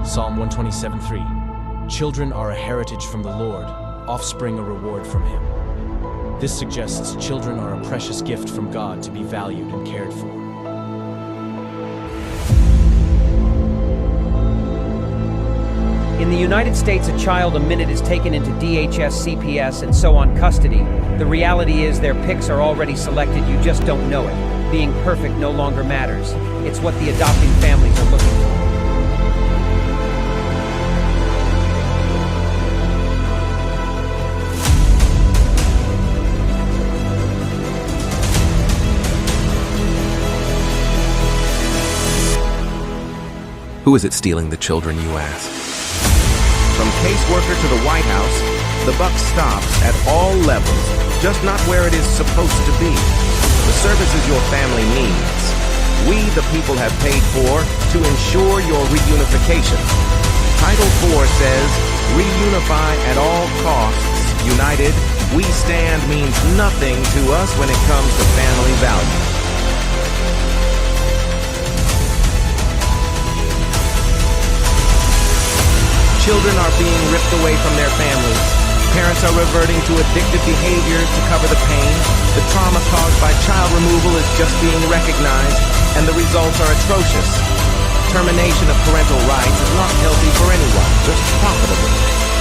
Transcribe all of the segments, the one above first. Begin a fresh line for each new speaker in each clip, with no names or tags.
Psalm 127:3. Children are a heritage from the Lord, offspring a reward from Him. This suggests children are a precious gift from God to be valued and cared for.
In the United States, a child a minute is taken into DHS, CPS, and so on custody. The reality is their picks are already selected, you just don't know it. Being perfect no longer matters. It's what the adopting families are looking for.
Who is it stealing the children, you ask?
From caseworker to the White House, the buck stops at all levels, just not where it is supposed to be. The services your family needs, we the people have paid for to ensure your reunification. Title 4 says, reunify at all costs. United, we stand means nothing to us when it comes to family values. Children are being ripped away from their families. Parents are reverting to addictive behaviors to cover the pain. The trauma caused by child removal is just being recognized, and the results are atrocious. Termination of parental rights is not healthy for anyone, just profitable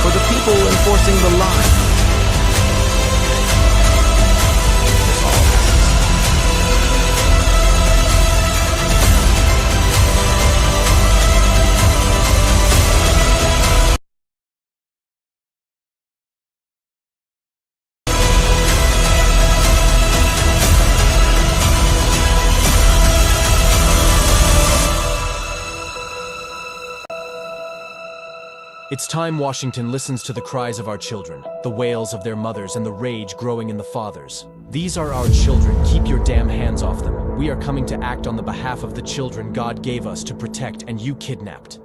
for the people enforcing the line.
It's time Washington listens to the cries of our children, the wails of their mothers, and the rage growing in the fathers. These are our children. Keep your damn hands off them. We are coming to act on the behalf of the children God gave us to protect, and you kidnapped.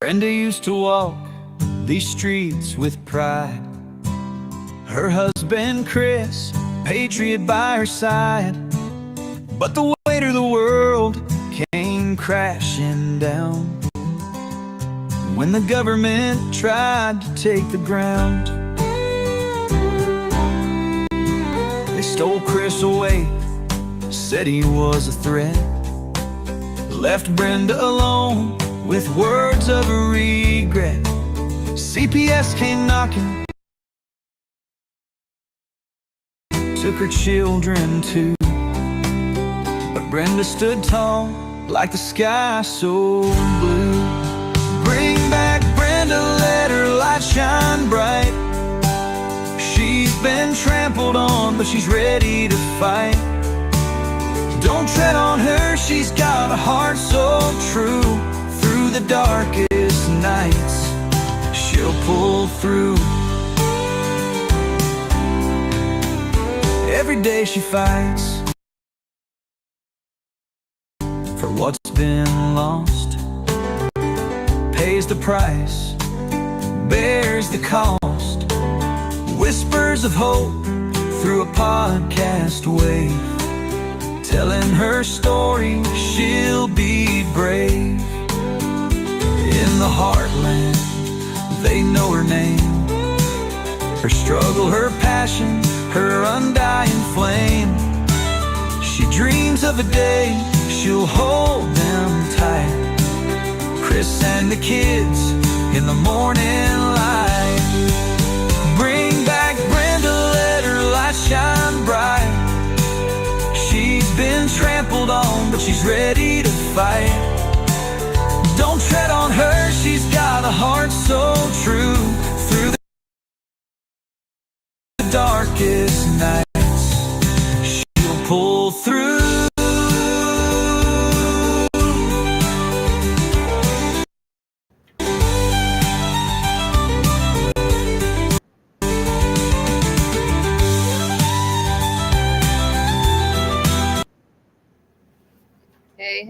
Brenda used to walk these streets with pride. Her husband Chris, patriot by her side. But the weight of the world came crashing down when the government tried to take the ground. They stole Chris away, said he was a threat, left Brenda alone with words of regret. CPS came knocking, took her children too. But Brenda stood tall like the sky so blue. Bring back Brenda, let her light shine bright. She's been trampled on, but she's ready to fight. Don't tread on her, she's got a heart so true. Through the darkest nights, she'll pull through. Every day she fights for what's been lost, pays the price, bears the cost. Whispers of hope through a podcast wave, telling her story, she'll be brave. In the heartland, they know her name, her struggle, her passion, her undying flame. She dreams of a day she'll hold them tight, Chris and the kids in the morning light. Bring back Brenda, let her light shine bright. She's been trampled on, but she's ready to fight. Don't tread on her, she's got a heart so true. Through the darkest nights, she'll pull through.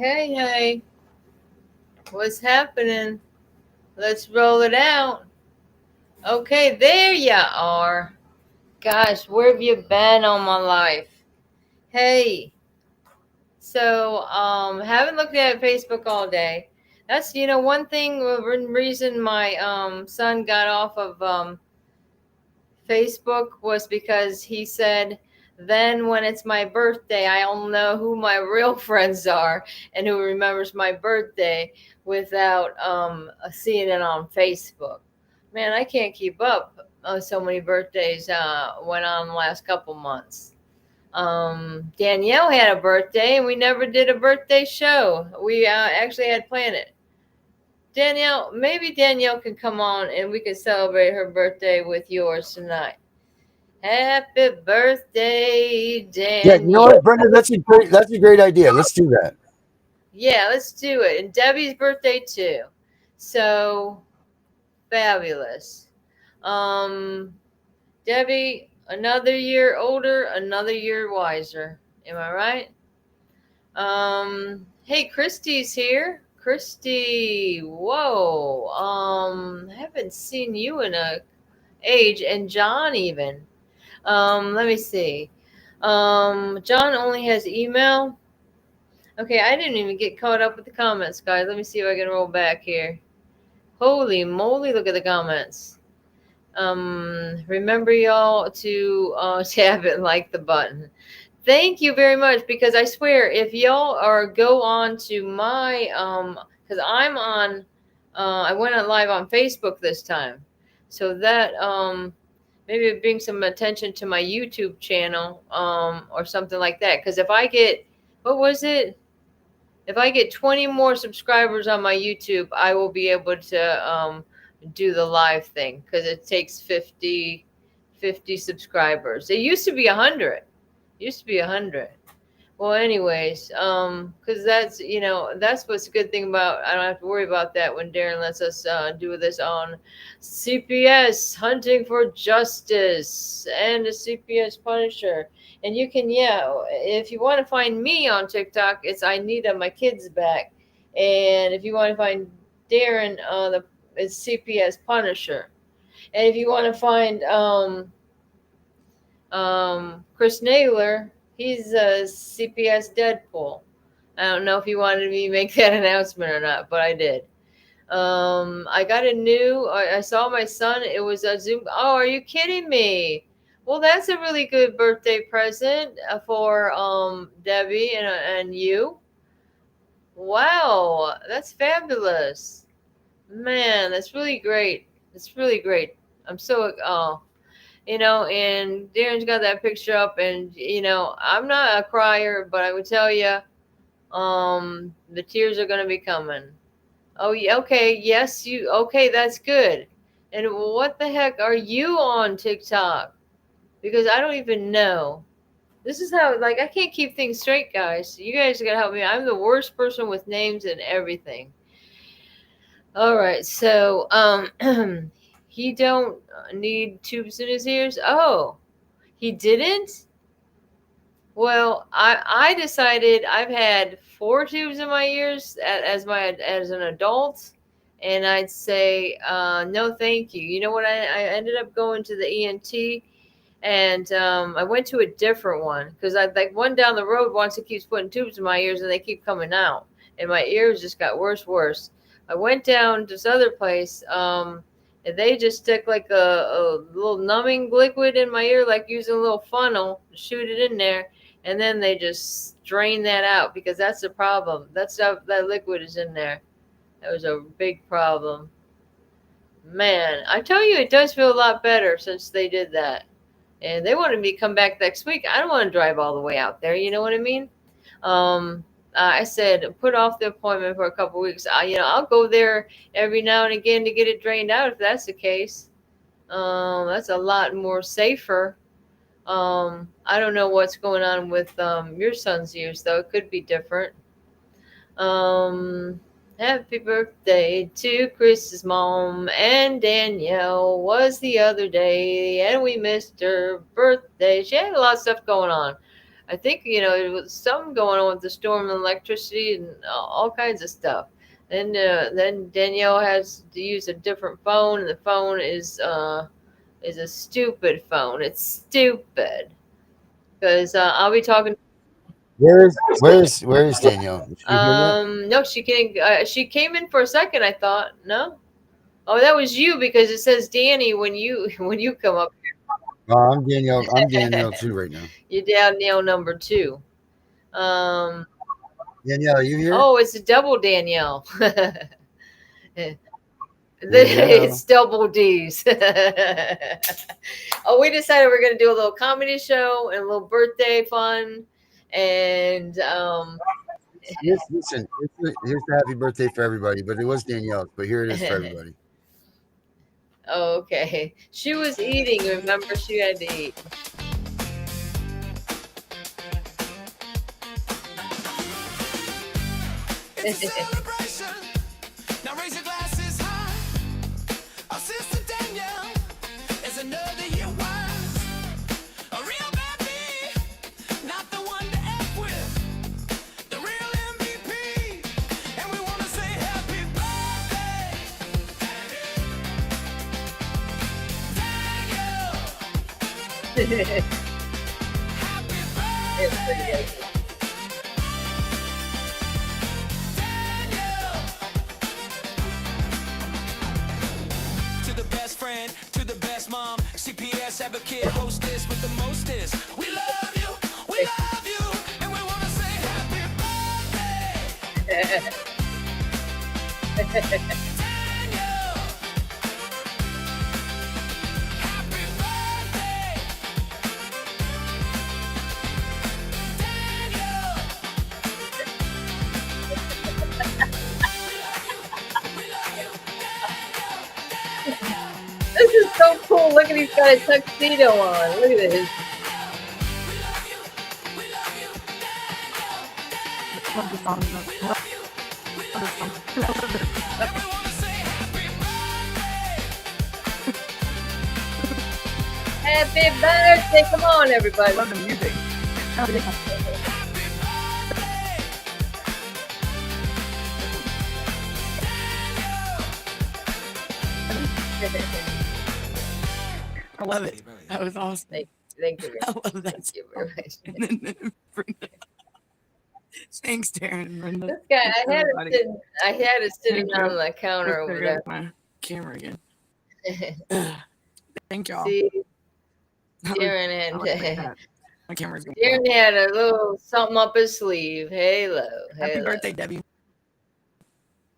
Hey, what's happening? Let's roll it out. Okay, there ya are. Gosh, where have you been all my life? Hey, so haven't looked at Facebook all day. That's one thing, one reason my son got off of Facebook was because he said, then when it's my birthday, I'll know who my real friends are and who remembers my birthday without seeing it on Facebook. Man, I can't keep up. So many birthdays went on the last couple months. Danielle had a birthday and we never did a birthday show. We actually had planned it. Danielle, maybe Danielle can come on and we can celebrate her birthday with yours tonight. Happy birthday,
Yeah,
Danielle.
you know what, Brenda? That's a great idea. Let's do that.
Yeah, let's do it. And Debbie's birthday too. So fabulous. Debbie, another year older, another year wiser. Am I right? Hey, Christy's here. Christy, whoa. Haven't seen you in a age, and John even. Let me see. John only has email. Okay, I didn't even get caught up with the comments, guys. Let me see if I can roll back here. Holy moly, look at the comments. Remember y'all to tap it, like the button. Thank you very much, because I swear if y'all go on to my because I'm on I went on live on Facebook this time. So that maybe it brings some attention to my YouTube channel or something like that. Because if I get, what was it? If I get 20 more subscribers on my YouTube, I will be able to do the live thing, because it takes 50 subscribers. It used to be 100. Well, anyways, because that's what's a good thing about, I don't have to worry about that when Darren lets us do this on CPS, Hunting for Justice, and a CPS Punisher. And you can, if you want to find me on TikTok, it's I need my kids back. And if you want to find Darren, it's CPS Punisher. And if you want to find Chris Naylor, he's a CPS Deadpool. I don't know if you wanted me to make that announcement or not, but I did. I got I saw my son. It was a Zoom. Oh, are you kidding me? Well, that's a really good birthday present for Debbie and you. Wow, that's fabulous. Man, that's really great. It's really great. I'm so and Darren's got that picture up, and I'm not a crier, but I would tell you, the tears are gonna be coming. Oh, yeah, okay, yes, okay, that's good. And what the heck are you on TikTok? Because I don't even know. This is how, I can't keep things straight, guys. You guys gotta help me. I'm the worst person with names and everything. All right, so he don't need tubes in his ears. Oh, he didn't? Well, I decided I've had 4 tubes in my ears as an adult, and I'd say no, thank you. You know what? I ended up going to the ENT, and I went to a different one because I one down the road once it keeps putting tubes in my ears and they keep coming out, and my ears just got worse. I went down to this other place. And they just stick a little numbing liquid in my ear, like using a little funnel, shoot it in there, and then they just drain that out, because that's the problem. That liquid is in there. That was a big problem. Man, I tell you, it does feel a lot better since they did that. And they wanted me to come back next week. I don't want to drive all the way out there. You know what I mean? I said put off the appointment for a couple weeks. I'll go there every now and again to get it drained out if that's the case. That's a lot more safer. I don't know what's going on with your son's use though. It could be different. Um, Happy birthday to Chris's mom, and Danielle was the other day, and we missed her birthday. She had a lot of stuff going on. I think, it was something going on with the storm and electricity and all kinds of stuff. Then Danielle has to use a different phone, and the phone is a stupid phone. It's stupid because I'll be talking.
Where is Danielle? Is she here yet?
No, she came in for a second. I thought, no. Oh, that was you because it says Danny when you when you come up
Oh, I'm Danielle. I'm Danielle too right now.
You're Danielle number 2. Um,
Danielle, are you here?
oh, it's a double Danielle.
Danielle.
It's double D's. Oh, we decided we're gonna do a little comedy show and a little birthday fun, and
Yes, listen, here's the happy birthday for everybody, but it was Danielle, but here it is for everybody.
oh, okay. She was eating. Remember, she had to eat.
It's a celebration. Now raise your glasses high. Our sister Danielle is another year wise. A real baby, not the one to F with. The real MVP. And we want to say happy birthday. Danielle. Happy
It's pretty
birthday.
good.
To the best friend, to the best mom, CPS advocate, hostess with the mostest. We love you, and we want to say happy birthday. Danielle. Happy birthday. Danielle. We love you.
This is so cool. Look at he's got a tuxedo on. Look at this. Happy birthday. Come on, everybody.
Love the music. I love it. That was awesome.
Thank you.
I love that.
Thank you very much.
And then Brenda. Thanks, Darren. Brenda.
This guy,
Everybody.
I had it sitting on the counter over
There
there.
goes my camera again. Thank y'all.
See,
I
Darren
like
and
that. My camera's going.
Darren had a little something up his sleeve. Halo.
Happy birthday, Debbie.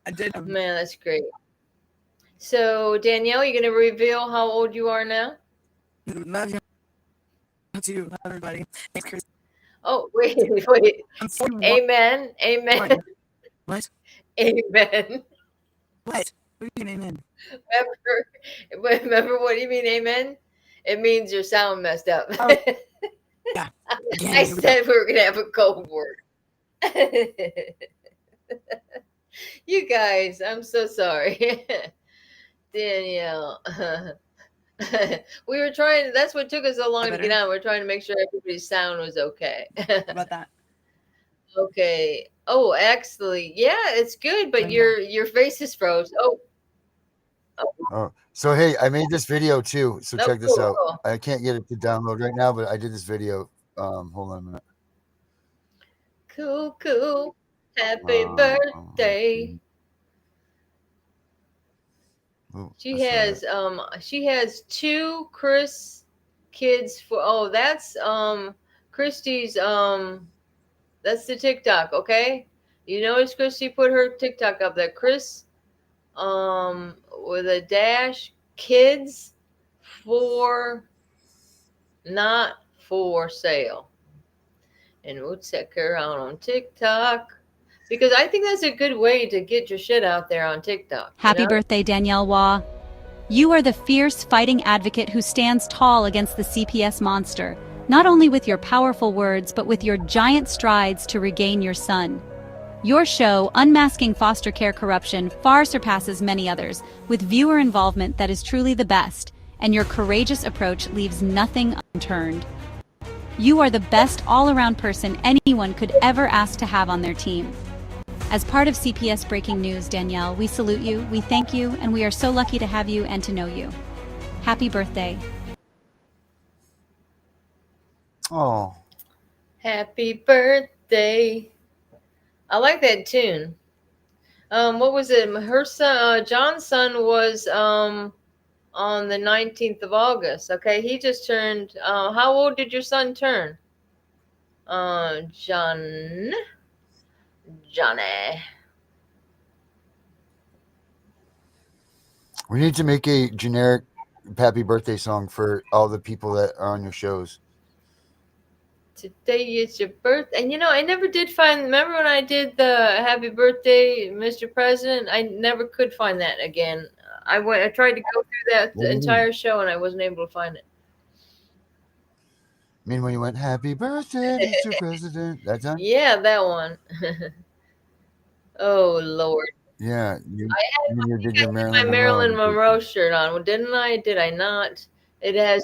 I did.
Man, that's great. So, Danielle, you going to reveal how old you are now?
Love you. Love you. Love everybody. Thanks, Chris.
Oh, wait.
I'm 41.
Amen.
What?
Amen.
What? What do you mean, amen?
Remember what do you mean, amen? It means your sound messed up.
Oh, yeah.
I said we were going to have a code word. You guys, I'm so sorry. Danielle. We were trying, that's what took us so long to get on. We're trying to make sure everybody's sound was okay.
How about that?
Okay. Oh, actually, yeah, it's good, but your face is froze.
Oh, so hey, I made this video too. So
Oh,
check this out.
cool.
I can't get it to download right now, but I did this video. Hold on a minute.
Cool. Happy birthday.
Oh,
She
that's
has 2 Chris kids for that's Christy's that's the TikTok, okay? You notice Christy put her TikTok up there. Chris with a dash kids for not for sale. and we'll check her out on TikTok. Because I think that's a good way to get your shit out there on TikTok.
Happy birthday, Danielle Waugh. You are the fierce fighting advocate who stands tall against the CPS monster, not only with your powerful words, but with your giant strides to regain your son. Your show, Unmasking Foster Care Corruption, far surpasses many others, with viewer involvement that is truly the best, and your courageous approach leaves nothing unturned. You are the best all-around person anyone could ever ask to have on their team. As part of CPS Breaking News, Danielle, we salute you, we thank you, and we are so lucky to have you and to know you. Happy birthday.
Oh,
Happy birthday. I like that tune. What was it? Her son, John's son was on the 19th of August. Okay, he just turned. How old did your son turn? Johnny.
we need to make a generic happy birthday song for all the people that are on your shows.
Today is your birthday. And I never did find. Remember when I did the Happy Birthday, Mr. President? I never could find that again. I tried to go through that
What do you
entire show and I wasn't able to find it.
I mean, when you went, happy birthday, Mr. President, that time?
Yeah, that one. Oh Lord.
Yeah, you did
I
your
had
Marilyn
my Marilyn
Monroe.
Monroe shirt on, didn't I? Did I not? It has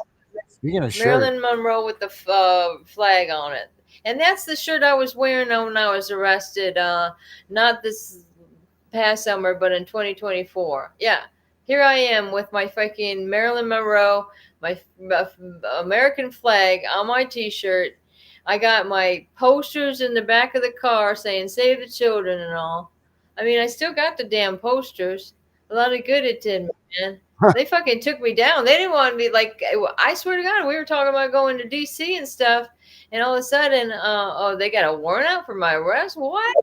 Speaking of shirt,
Marilyn Monroe with the flag on it. And that's the shirt I was wearing when I was arrested. Not this past summer, but in 2024. Yeah. Here I am with my fucking Marilyn Monroe, my American flag on my t-shirt. I got my posters in the back of the car saying save the children and all. I mean, I still got the damn posters. A lot of good it did me, man. They fucking took me down. They didn't want me, like, I swear to God, we were talking about going to DC and stuff, and all of a sudden, they got a warrant out for my arrest? What?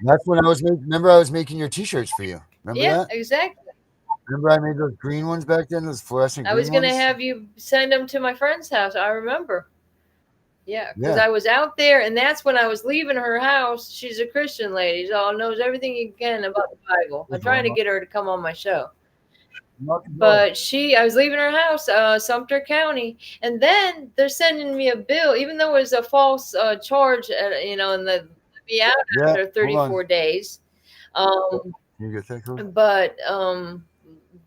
that's when I was remember I was making your t-shirts for you. Remember
Yeah,
that?
exactly.
Remember I made those green ones back then, those fluorescent
I
green
was going to
ones?
have you send them to my friend's house. I remember. Yeah, because
Yeah.
I was out there, and that's when I was leaving her house. She's a Christian lady, so knows everything you can about the Bible. I'm trying to get her to come on my show. But I was leaving her house, Sumter County, and then they're sending me a bill, even though it was a false charge, and be out after 34 days.
You get that code?
But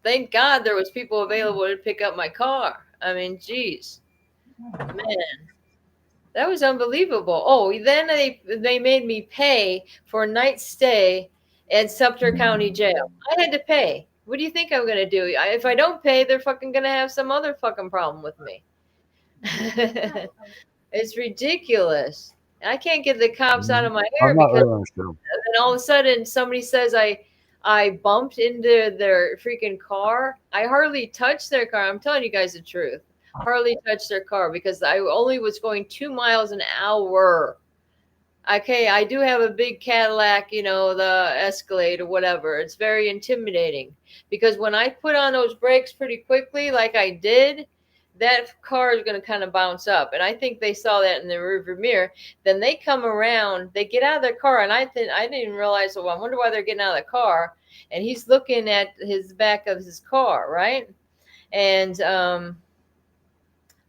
thank God there was people available to pick up my car. I mean, geez, man, that was unbelievable. Oh, then they made me pay for a night's stay at Sumter County Jail. I had to pay. What do you think I'm gonna do? If I don't pay, they're fucking gonna have some other fucking problem with me. It's ridiculous. I can't get the cops out of my hair
I'm not
because
really sure.
then all of a sudden somebody says I bumped into their freaking car. I hardly touched their car. I'm telling you guys the truth. Hardly touched their car because I only was going 2 miles an hour. Okay, I do have a big Cadillac, the Escalade or whatever. It's very intimidating because when I put on those brakes pretty quickly, like I did, that car is going to kind of bounce up. And I think they saw that in the rearview mirror. Then they come around, they get out of their car, and I didn't even realize, I wonder why they're getting out of the car. And he's looking at his back of his car, right? And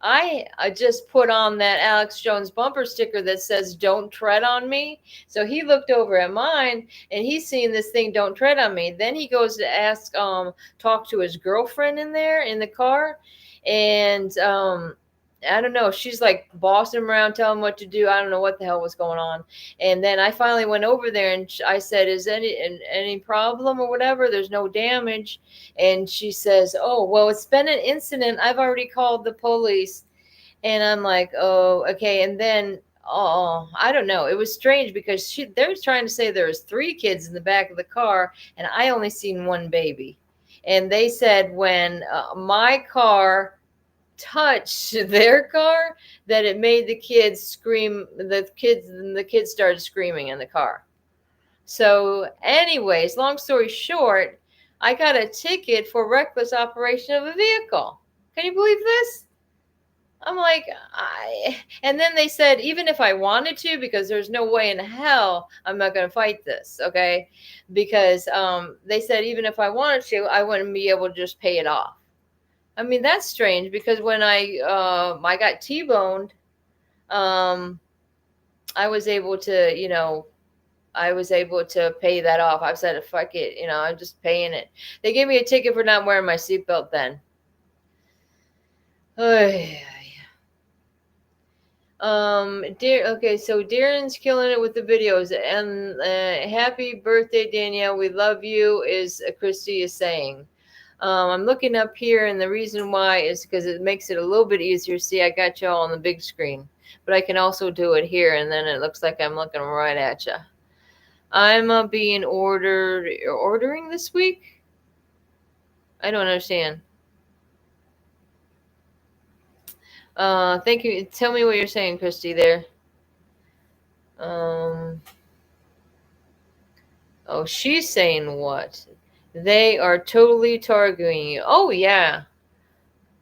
I just put on that Alex Jones bumper sticker that says "Don't tread on me." So he looked over at mine and he's seeing this thing "Don't tread on me." Then he goes to talk to his girlfriend in there in the car, and I don't know. She's like bossing him around, telling him what to do. I don't know what the hell was going on. And then I finally went over there and I said, "Is any problem or whatever? There's no damage." And she says, "Oh, well, it's been an incident. I've already called the police." And I'm like, "Oh, okay." And then, I don't know. It was strange because they're trying to say there was 3 kids in the back of the car, and I only seen 1 baby. And they said when my car touched their car that it made the kids scream. The kids started screaming in the car. So anyways, long story short, I got a ticket for reckless operation of a vehicle. Can you believe this? I'm like, and then they said, even if I wanted to, because there's no way in hell I'm not going to fight this. Okay. Because, they said, even if I wanted to, I wouldn't be able to just pay it off. I mean, that's strange because when I got T-boned, um, I was able to, I was able to pay that off. I said, fuck it. I'm just paying it. They gave me a ticket for not wearing my seatbelt then. Okay, so Darren's killing it with the videos, and happy birthday, Danielle. We love you, is Christy is saying. I'm looking up here, and the reason why is because it makes it a little bit easier. See, I got y'all on the big screen, but I can also do it here, and then it looks like I'm looking right at you. I'm being ordering this week. I don't understand. Thank you. Tell me what you're saying, Christy, there. Oh, she's saying what? They are totally targeting you. Oh, yeah.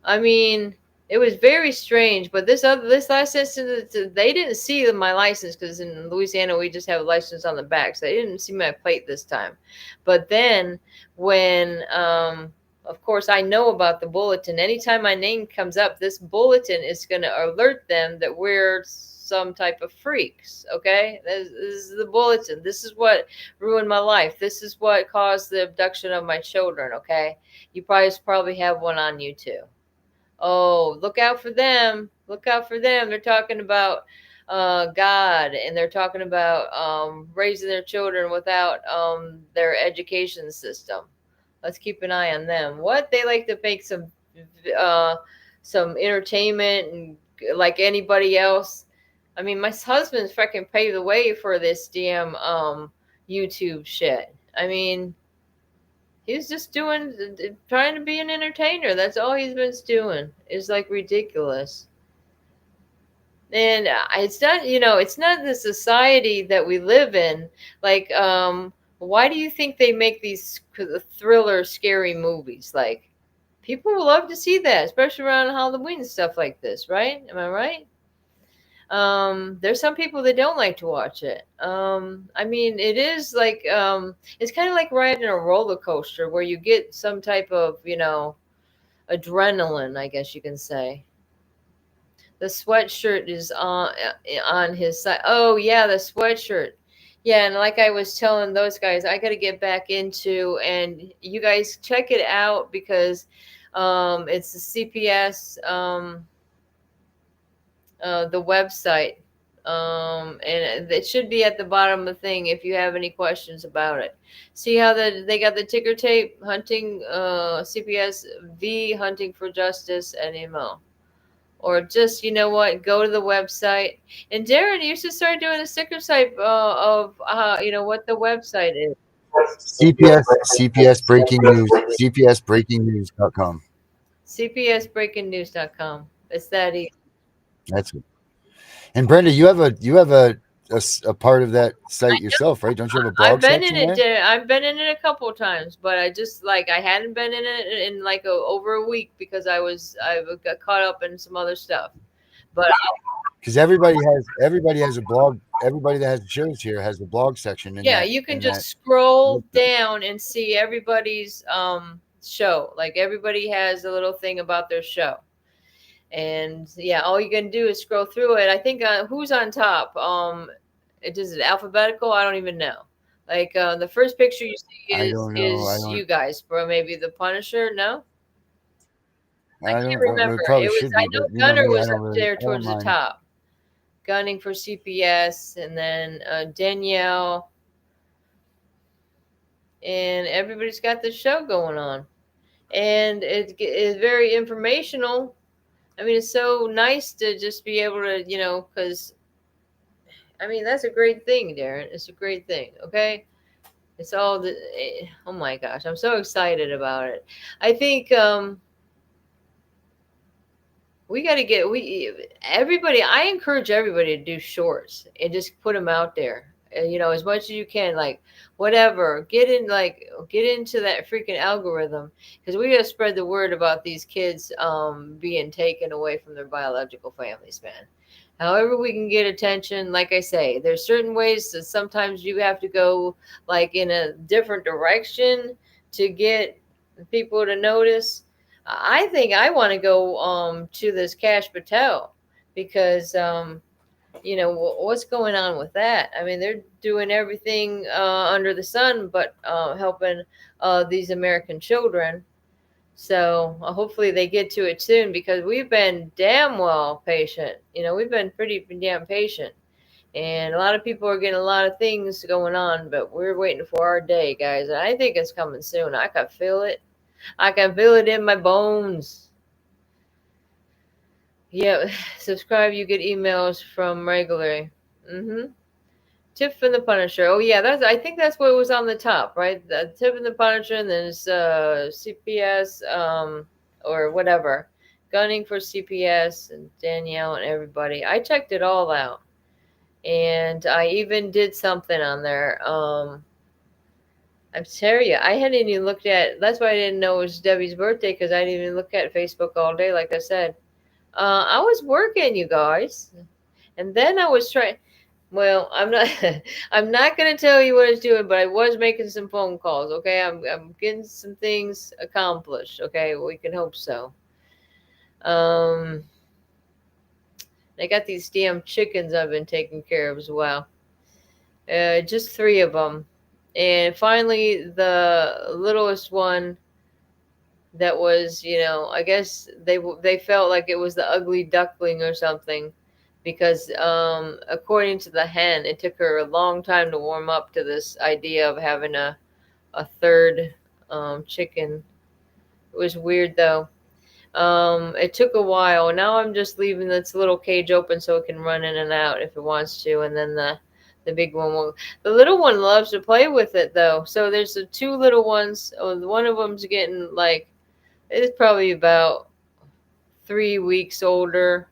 I mean, it was very strange, but this last instance, they didn't see my license because in Louisiana we just have a license on the back, so they didn't see my plate this time. But then when, of course, I know about the bulletin. Anytime my name comes up, this bulletin is going to alert them that we're some type of freaks. Okay, this is the bulletin. This is what ruined my life. This is what caused the abduction of my children. Okay, you probably have one on you too. Oh, look out for them. Look out for them. They're talking about God, and they're talking about raising their children without their education system. Let's keep an eye on them. What? They like to make some entertainment and like anybody else. I mean, my husband's freaking paved the way for this damn YouTube shit. I mean, he's just trying to be an entertainer. That's all he's been doing. It's like ridiculous. And it's not, it's not the society that we live in. Like, why do you think they make these thriller, scary movies? Like, people love to see that, especially around Halloween and stuff like this, right? Am I right? There's some people that don't like to watch it. I mean, it is like, it's kind of like riding a roller coaster where you get some type of, adrenaline, I guess you can say. The sweatshirt is on his side. Oh yeah, the sweatshirt. Yeah, and like I was telling those guys, I got to get back into, and you guys check it out because it's the CPS. The website, and it should be at the bottom of the thing if you have any questions about it. See how they got the ticker tape, hunting, CPS V, hunting for justice and email, or just, you know what, go to the website. And Darren, you should start doing a sticker site of what the website is.
CPS breaking news, cpsbreakingnews.com.
cpsbreakingnews.com. It's that easy.
That's it. And Brenda, you have a part of that site yourself, right? Don't you have a blog section there?
I've been in it a couple of times, but I just I hadn't been in it in like over a week because I got caught up in some other stuff. But
because everybody has a blog. Everybody that has shows here has a blog section.
You can just scroll down and see everybody's show. Like everybody has a little thing about their show. And yeah, all you can do is scroll through it. I think who's on top? Is it alphabetical? I don't even know. Like the first picture you see is you guys, bro. Maybe the Punisher. No, I can't remember. It was. I know Gunner was up there towards the top, gunning for CPS, and then Danielle, and everybody's got the show going on, and it is very informational. I mean, it's so nice to just be able to, because, I mean, that's a great thing, Darren. It's a great thing, okay? It's all oh my gosh, I'm so excited about it. I think we got to I encourage everybody to do shorts and just put them out there. as much as you can, like whatever, get into that freaking algorithm, because we gotta spread the word about these kids being taken away from their biological families, man. However we can get attention, like I say, there's certain ways that sometimes you have to go like in a different direction to get people to notice. I think I want to go to this Cash Patel, because what's going on with that? I mean, they're doing everything under the sun but helping these American children. So hopefully they get to it soon, because we've been damn well patient. We've been pretty damn patient. And a lot of people are getting a lot of things going on, but we're waiting for our day, guys. And I think it's coming soon. I can feel it. I can feel it in my bones. Yeah, subscribe. You get emails from regularly. Tip from the Punisher. Oh yeah, I think that's what was on the top, right? The Tip from the Punisher, and there's CPS, or whatever, gunning for CPS, and Danielle and everybody. I checked it all out, and I even did something on there. I'm telling you, I hadn't even looked at. That's why I didn't know it was Debbie's birthday, because I didn't even look at Facebook all day, like I said. I was working, you guys, and then I was trying. Well, I'm not. I'm not going to tell you what I was doing, but I was making some phone calls. Okay, I'm getting some things accomplished. Okay, we can hope so. I got these damn chickens I've been taking care of as well. Just 3 of them, and finally the littlest one. That was, I guess they felt like it was the ugly duckling or something, because according to the hen, it took her a long time to warm up to this idea of having a third chicken. It was weird though. It took a while. Now I'm just leaving this little cage open so it can run in and out if it wants to, and then the big one will. The little one loves to play with it though. So there's the 2 little ones. One of them's getting like, it's probably about 3 weeks older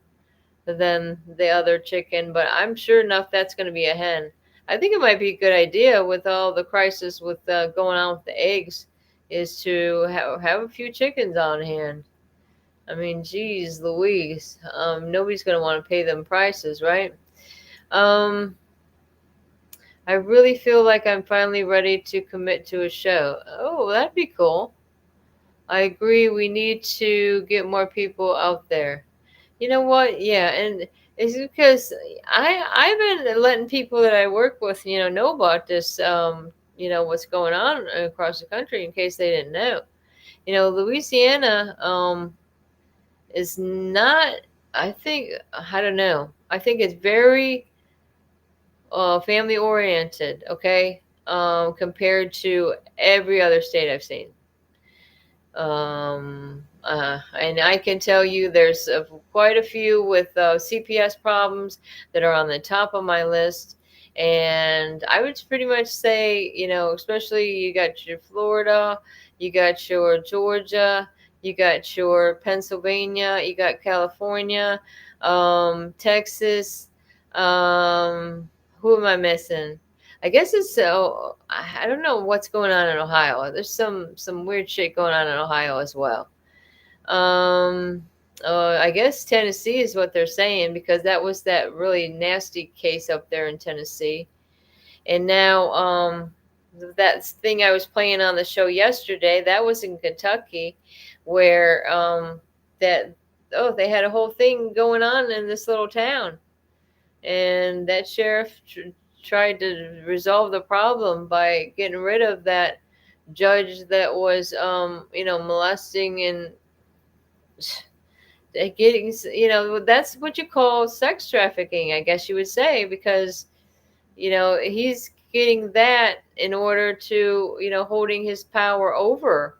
than the other chicken, but I'm sure enough that's going to be a hen. I think it might be a good idea, with all the crisis with going on with the eggs, is to have a few chickens on hand. I mean, geez Louise, nobody's going to want to pay them prices, right? I really feel like I'm finally ready to commit to a show. Oh, that'd be cool. I agree. We need to get more people out there. You know what? Yeah, and it's because I've been letting people that I work with, know about this. What's going on across the country, in case they didn't know. Louisiana is not. I think, I don't know. I think it's very family oriented. Okay, compared to every other state I've seen. And I can tell you there's quite a few with CPS problems that are on the top of my list. And I would pretty much say, especially you got your Florida, you got your Georgia, you got your Pennsylvania, you got California, Texas. Who am I missing? I guess it's so. I don't know what's going on in Ohio. There's some weird shit going on in Ohio as well. I guess Tennessee is what they're saying, because that was that really nasty case up there in Tennessee. And now that thing I was playing on the show yesterday, that was in Kentucky, where they had a whole thing going on in this little town, and that sheriff tried to resolve the problem by getting rid of that judge that was molesting and getting, that's what you call sex trafficking, I guess you would say, because he's getting that in order to holding his power over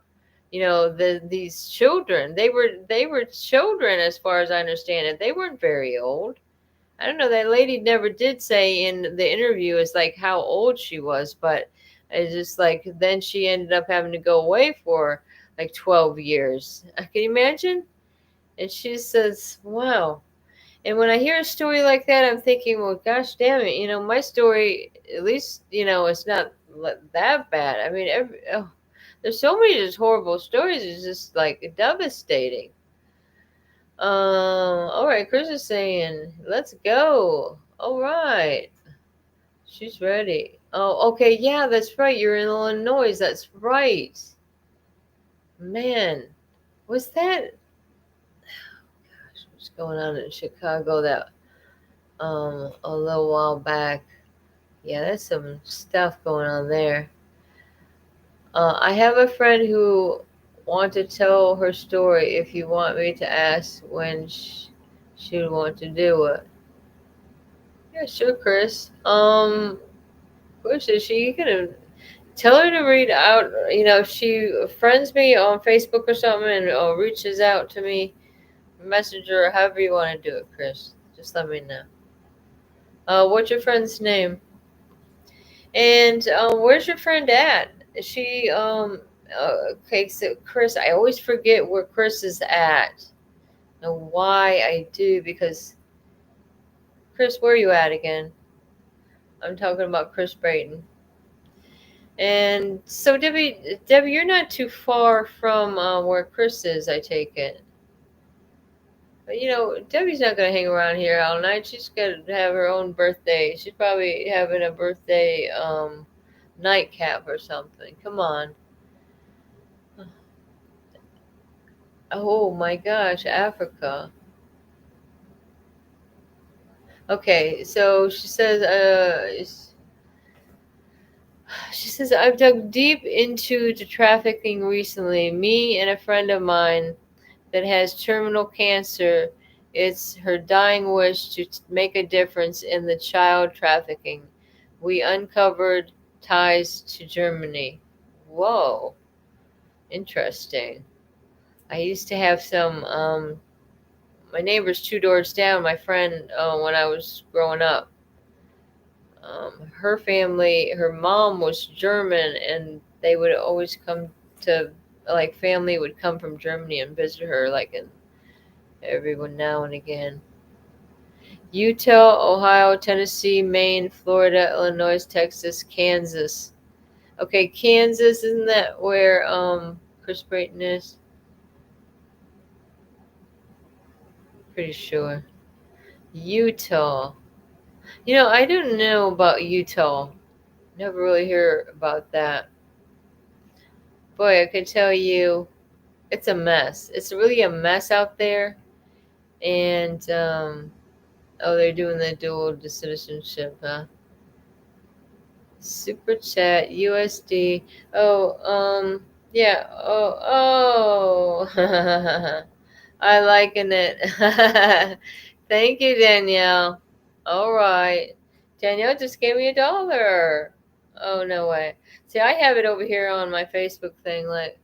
these children. They were children, as far as I understand it. They weren't very old. I don't know. That lady never did say in the interview is like how old she was, but it's just like then she ended up having to go away for like 12 years. Can you imagine? And she says, wow. And when I hear a story like that, I'm thinking, well, gosh damn it, my story, at least, it's not that bad. I mean, there's so many just horrible stories. It's just like devastating. All right, Chris is saying, let's go. All right. She's ready. Oh, okay. Yeah, that's right. You're in Illinois. That's right. Man, was that, gosh, what's going on in Chicago that, a little while back? Yeah, there's some stuff going on there. I have a friend who wants to tell her story if you want me to ask when she would want to do it. Yeah, sure, Chris. Chris, is she gonna tell her to read out? If she friends me on Facebook or something and reaches out to me, messenger, or however you want to do it, Chris. Just let me know. What's your friend's name? And where's your friend at? Is she okay, so Chris, I always forget where Chris is at. And why I do, because Chris, where are you at again? I'm talking about Chris Brayton. And so Debbie, you're not too far from where Chris is, I take it. But Debbie's not gonna hang around here all night. She's gonna have her own birthday. She's probably having a birthday nightcap or something. Come on. Oh my gosh, Africa. Okay, so she says, I've dug deep into the trafficking recently. Me and a friend of mine that has terminal cancer, it's her dying wish to make a difference in the child trafficking. We uncovered ties to Germany. Whoa, interesting. I used to have some, my neighbor's 2 doors down, my friend, when I was growing up. Her family, her mom was German, and they would always come to, like, family would come from Germany and visit her, like, every now and again. Utah, Ohio, Tennessee, Maine, Florida, Illinois, Texas, Kansas. Okay, Kansas, isn't that where Chris Brayton is? Pretty sure. Utah. I don't know about Utah. Never really hear about that. Boy, I can tell you, it's a mess. It's really a mess out there. And oh, they're doing the dual citizenship, huh? Super chat, USD. Oh, yeah. Oh. I liking it. Thank you, Danielle. All right. Danielle just gave me $1. Oh, no way. See, I have it over here on my Facebook thing, like,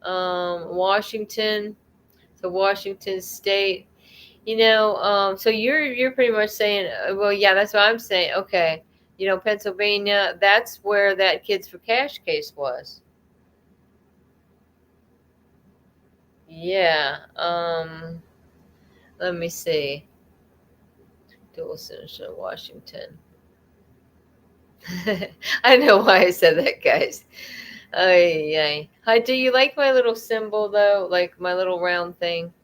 Washington. So Washington State. So you're pretty much saying, well, yeah, that's what I'm saying. Okay. Pennsylvania, that's where that Kids for Cash case was. Yeah. Let me see. Dual citizenship, Washington. I know why I said that, guys. Ay. Hi, do you like my little symbol though? Like my little round thing?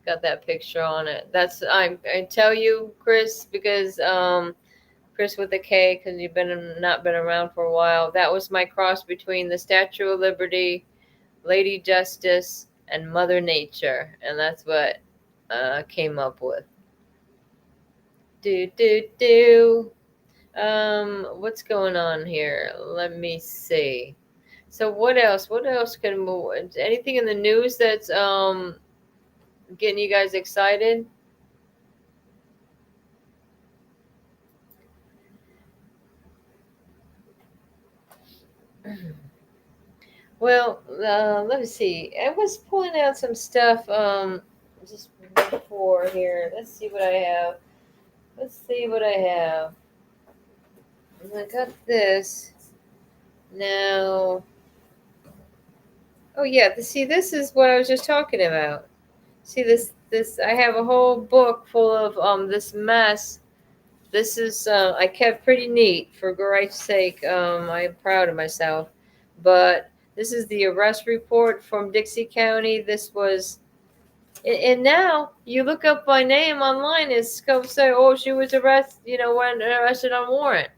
Got that picture on it. I tell you, Chris, because Chris with a K, because you've not been around for a while. That was my cross between the Statue of Liberty, Lady Justice, and Mother Nature, and that's what came up with. What's going on here? Let me see. So what else? What else can move? Anything in the news that's getting you guys excited? Well, let me see. I was pulling out some stuff just before here. Let's see what I have. I got this. Now, oh yeah, see, this is what I was just talking about. See, this this. I have a whole book full of this mess. This is I kept pretty neat for Christ's sake. I'm proud of myself. But this is the arrest report from Dixie County. This was, and now you look up my name online. It's going to say, oh, she was arrested. When arrested on warrant.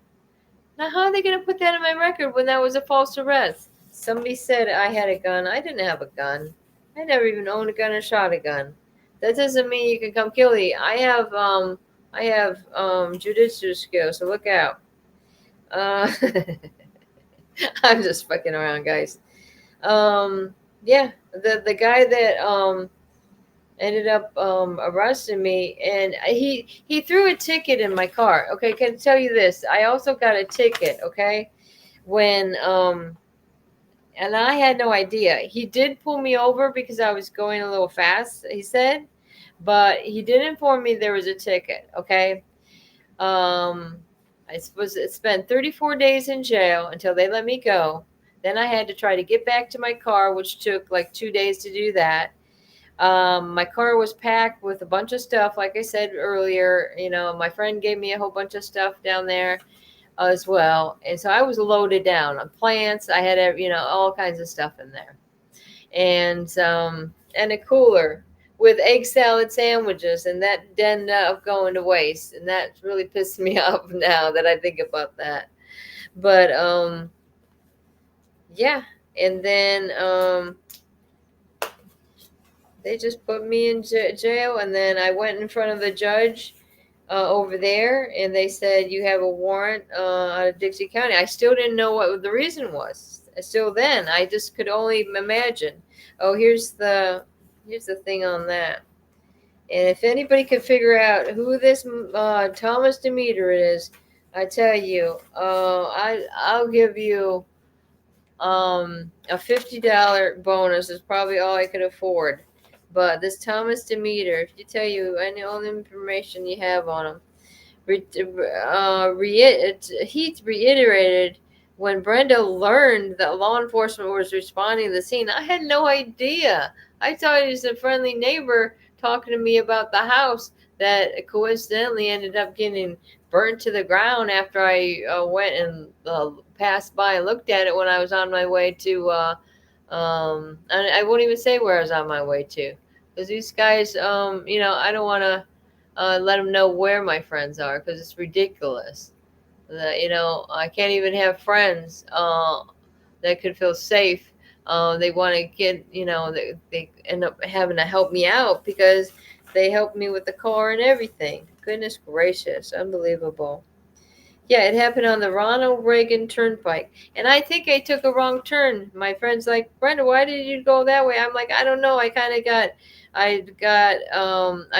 Now, how are they going to put that in my record when that was a false arrest? Somebody said I had a gun. I didn't have a gun. I never even owned a gun or shot a gun. That doesn't mean you can come kill me. I have judicial skills, so look out. I'm just fucking around, guys. Yeah, the guy that ended up arresting me, and he threw a ticket in my car. Okay, can I tell you this? I also got a ticket. Okay, when and I had no idea. He did pull me over because I was going a little fast, he said, but he did inform me there was a ticket. Okay, I spent 34 days in jail until they let me go. Then I had to try to get back to my car, which took like 2 days to do that. My car was packed with a bunch of stuff. Like I said earlier, my friend gave me a whole bunch of stuff down there as well. And so I was loaded down on plants. I had, all kinds of stuff in there. And a cooler with egg salad sandwiches, and that ended up going to waste. And that really pissed me off now that I think about that. But, yeah. And then, they just put me in jail, and then I went in front of the judge over there, and they said, you have a warrant out of Dixie County. I still didn't know what the reason was. Still then, I just could only imagine. Oh, here's the thing on that. And if anybody could figure out who this Thomas Demeter is, I tell you, I'll give you a $50 bonus. Is probably all I could afford. But this Thomas Demeter, if you tell you any all the information you have on him, he reiterated when Brenda learned that law enforcement was responding to the scene. I had no idea. I thought he was a friendly neighbor talking to me about the house that coincidentally ended up getting burnt to the ground after I went and passed by and looked at it when I was on my way to. I won't even say where I was on my way to. Because these guys, I don't want to let them know where my friends are because it's ridiculous. I can't even have friends that could feel safe. They want to get, they end up having to help me out because they helped me with the car and everything. Goodness gracious, unbelievable. Yeah, it happened on the Ronald Reagan Turnpike. And I think I took a wrong turn. My friend's like, Brenda, why did you go that way? I'm like, I don't know. I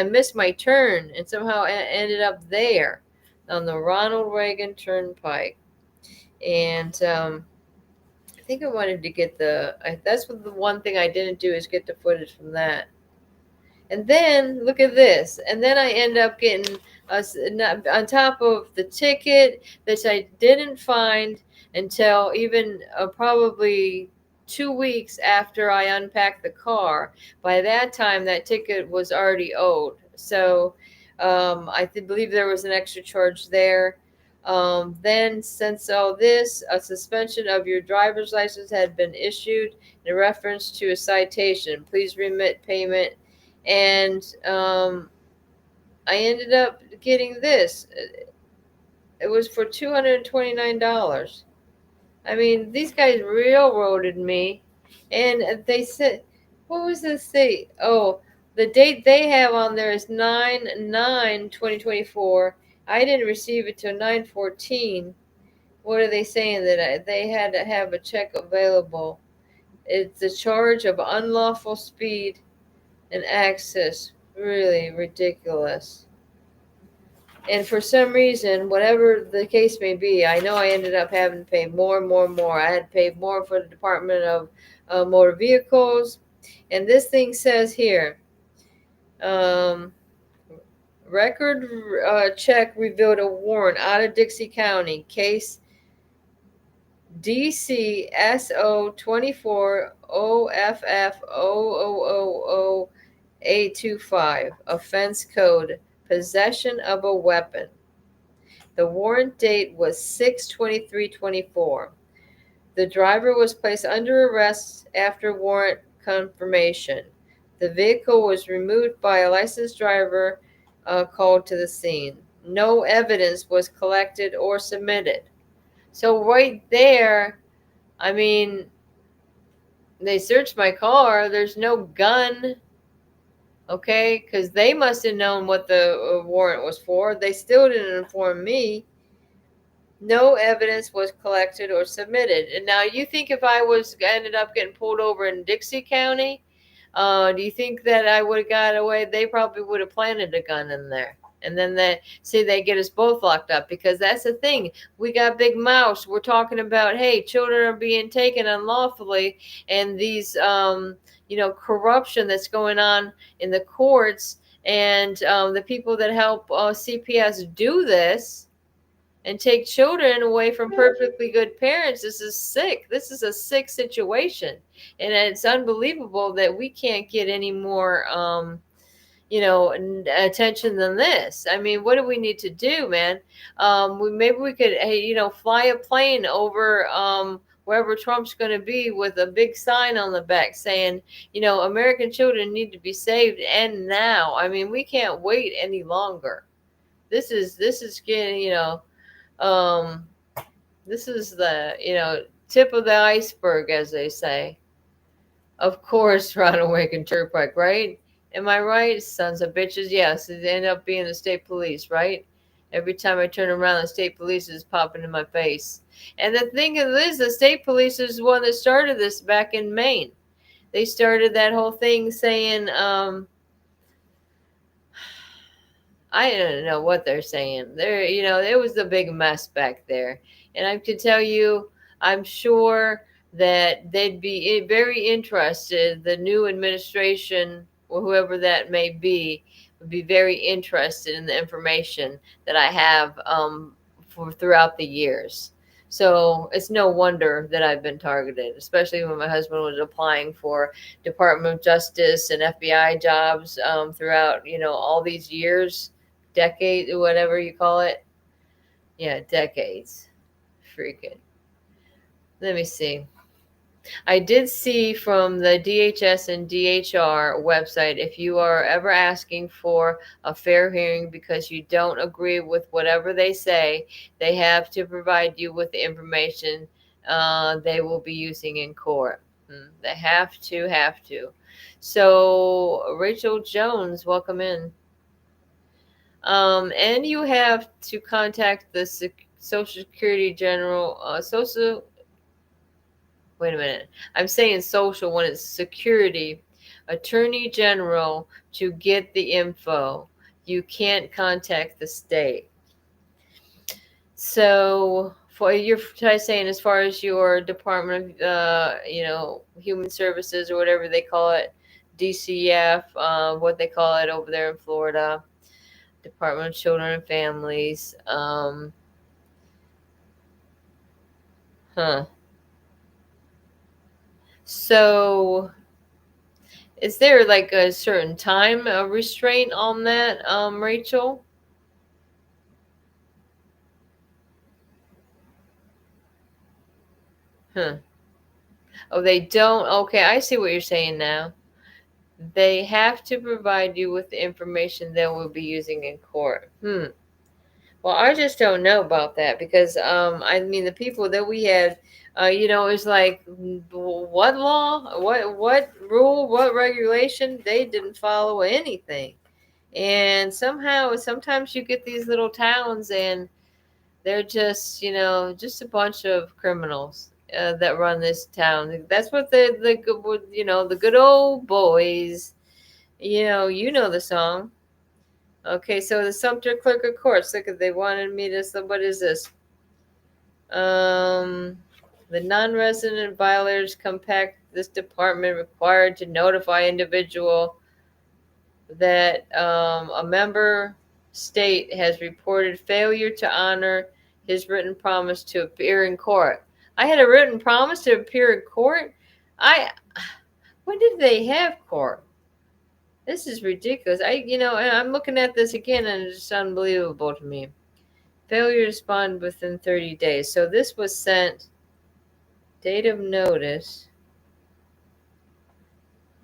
missed my turn and somehow ended up there on the Ronald Reagan Turnpike. And I think I wanted to get that's what the one thing I didn't do is get the footage from that. And then look at this. And then I end up getting on top of the ticket that I didn't find until even probably 2 weeks after I unpacked the car. By that time, that ticket was already owed. So I believe there was an extra charge there. Then, since all this, a suspension of your driver's license had been issued in reference to a citation. Please remit payment. And I ended up getting this. It was for $229. I mean, these guys railroaded me. And they said, what was this date? Oh, the date they have on there is 9/9/2024. I didn't receive it till 9/14. What are they saying? That they had to have a check available. It's the charge of unlawful speed and access. Really ridiculous. And for some reason, whatever the case may be, I know I ended up having to pay more and more and more. I had to pay more for the Department of Motor Vehicles. And this thing says here, record check revealed a warrant out of Dixie County, case DCSO 24 OFF 0000 825, offense code, possession of a weapon. The warrant date was 6/23/24. The driver was placed under arrest after warrant confirmation. The vehicle was removed by a licensed driver called to the scene. No evidence was collected or submitted. So right there, I mean, they searched my car. There's no gun. Okay, because they must have known what the warrant was for. They still didn't inform me. No evidence was collected or submitted. And now you think if I was ended up getting pulled over in Dixie County, do you think that I would have got away? They probably would have planted a gun in there. And then they get us both locked up, because that's the thing. We got big mouths. We're talking about, hey, children are being taken unlawfully, and these, corruption that's going on in the courts, and the people that help CPS do this and take children away from perfectly good parents. This is sick. This is a sick situation. And it's unbelievable that we can't get any more, attention than this. I mean, what do we need to do, man? Maybe we could, fly a plane over wherever Trump's going to be with a big sign on the back saying, American children need to be saved, and now. I mean, we can't wait any longer. This is getting, this is the, tip of the iceberg, as they say. Of course, Ronald Reagan Turnpike, right? Am I right? Sons of bitches. Yes, they end up being the state police, right? Every time I turn around, the state police is popping in my face. And the thing is, the state police is the one that started this back in Maine. They started that whole thing saying, I don't know what they're saying. It was a big mess back there. And I can tell you, I'm sure that they'd be very interested. The new administration, or whoever that may be, would be very interested in the information that I have for throughout the years. So it's no wonder that I've been targeted, especially when my husband was applying for Department of Justice and FBI jobs throughout, all these years. Decade, whatever you call it. Yeah, decades. Freaking. Let me see. I did see from the DHS and DHR website, if you are ever asking for a fair hearing because you don't agree with whatever they say, they have to provide you with the information they will be using in court. They have to. So, Rachel Jones, welcome in. And you have to contact the Social Security General, wait a minute. I'm saying social when it's security, Attorney General, to get the info. You can't contact the state. So for you're saying, as far as your Department of, Human Services or whatever they call it, DCF, what they call it over there in Florida, Department of Children and Families. So is there like a certain time restraint on that, Rachel? Oh, they don't? Okay, I see what you're saying now. They have to provide you with the information they will be using in court. Well, I just don't know about that, because the people that we had, it's like, what law, what rule, what regulation? They didn't follow anything. And sometimes you get these little towns and they're just, just a bunch of criminals that run this town. That's what the good old boys, you know the song. Okay, so the Sumter Clerk of Courts, look, they wanted me to, so what is this? The non-resident violators compact this department required to notify individual that a member state has reported failure to honor his written promise to appear in court. I had a written promise to appear in court? When did they have court? This is ridiculous. And I'm looking at this again, and it's just unbelievable to me. Failure to respond within 30 days. So this was sent, date of notice,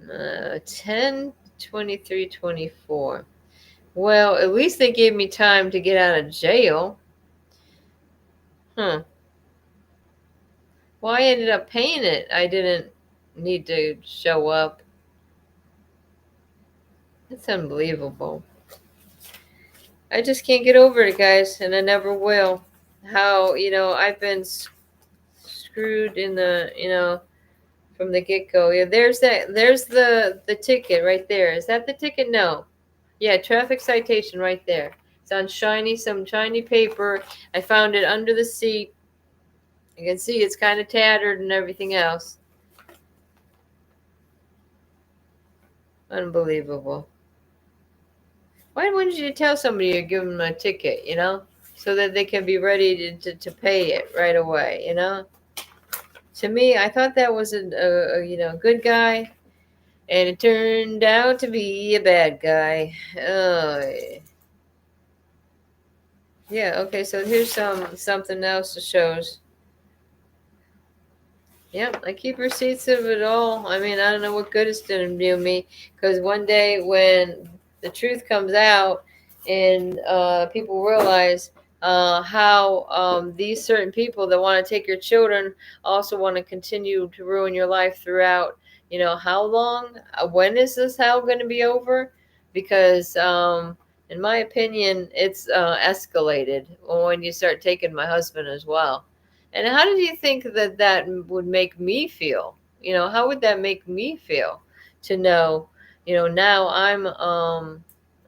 10/23/24. Well, at least they gave me time to get out of jail. Huh. Well, I ended up paying it. I didn't need to show up. It's unbelievable. I just can't get over it, guys, and I never will. How, I've been screwed in the, from the get-go. Yeah, there's the ticket right there. Is that the ticket? No. Yeah, traffic citation right there. It's on some shiny paper. I found it under the seat. You can see it's kind of tattered and everything else. Unbelievable. Why wouldn't you tell somebody you give them a ticket, so that they can be ready to pay it right away, To me, I thought that was a good guy, and it turned out to be a bad guy. Oh, yeah. Okay, so here's something else that shows. Yep, I keep receipts of it all. I mean, I don't know what good it's going to do me, because one day when the truth comes out and people realize how these certain people that want to take your children also want to continue to ruin your life throughout, how long? When is this hell going to be over? Because in my opinion, it's escalated when you start taking my husband as well. And how did you think that would make me feel? How would that make me feel to know, now I'm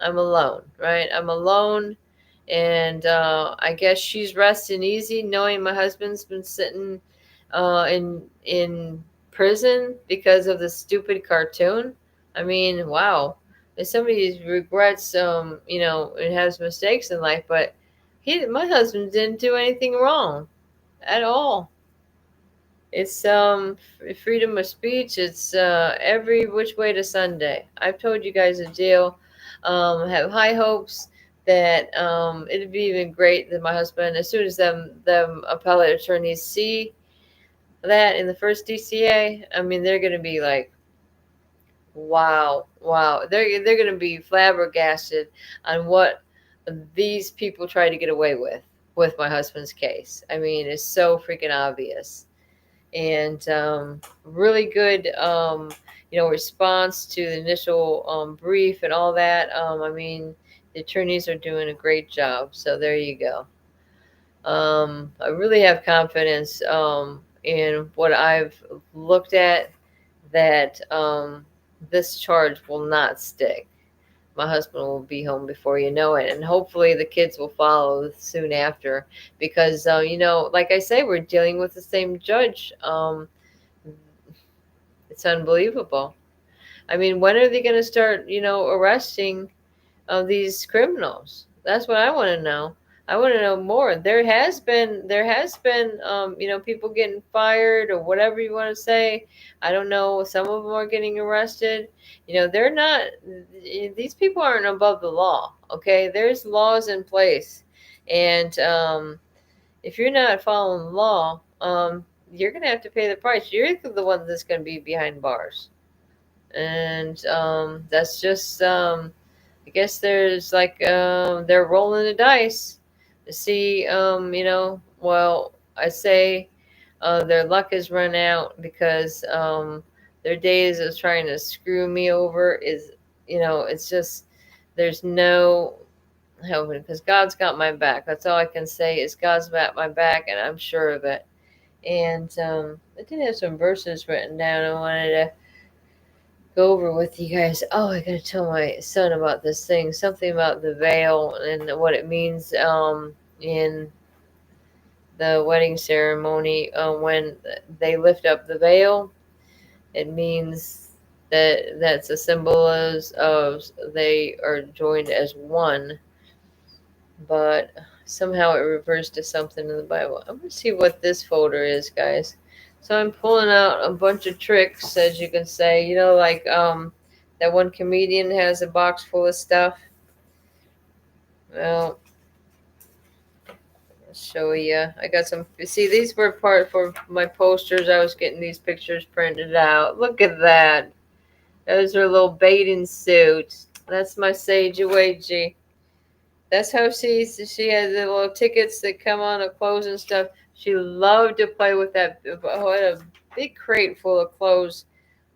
alone, right? I'm alone, and I guess she's resting easy knowing my husband's been sitting in prison because of the stupid cartoon. I mean, wow. If somebody regrets, and has mistakes in life, but my husband didn't do anything wrong at all. It's freedom of speech. It's every which way to Sunday. I've told you guys a deal. Have high hopes that it'd be even great that my husband, as soon as them appellate attorneys see that in the first DCA, I mean, they're going to be like, wow, wow. They're going to be flabbergasted on what these people try to get away with my husband's case. I mean, it's so freaking obvious. And really good, response to the initial brief and all that. I mean, the attorneys are doing a great job. So there you go. I really have confidence in what I've looked at, that this charge will not stick. My husband will be home before you know it, and hopefully the kids will follow soon after, because like I say, we're dealing with the same judge. It's unbelievable. I mean, when are they going to start arresting these criminals? That's what I want to know. I want to know more. There has been people getting fired or whatever you want to say. I don't know. Some of them are getting arrested. They're not. These people aren't above the law. Okay, there's laws in place, and if you're not following the law, you're gonna have to pay the price. You're the one that's gonna be behind bars, and that's just. I guess there's like they're rolling the dice to see, well, I say their luck has run out, because their days of trying to screw me over is, it's just, there's no helping, because God's got my back. That's all I can say is God's got my back, and I'm sure of it. And I did have some verses written down I wanted to go over with you guys. Oh, I gotta tell my son about this thing, something about the veil and what it means in the wedding ceremony. When they lift up the veil, it means that's a symbol of they are joined as one, but somehow it refers to something in the Bible. I'm gonna see what this folder is, guys. So I'm pulling out a bunch of tricks, as you can say, like That one comedian has a box full of stuff. Well, I'll show you. I got some. See, these were part for my posters. I was getting these pictures printed out. Look at that. Those are little bathing suits. That's my Sage Away. That's how she had the little tickets that come on the clothes and stuff. She loved to play with that. What a big crate full of clothes.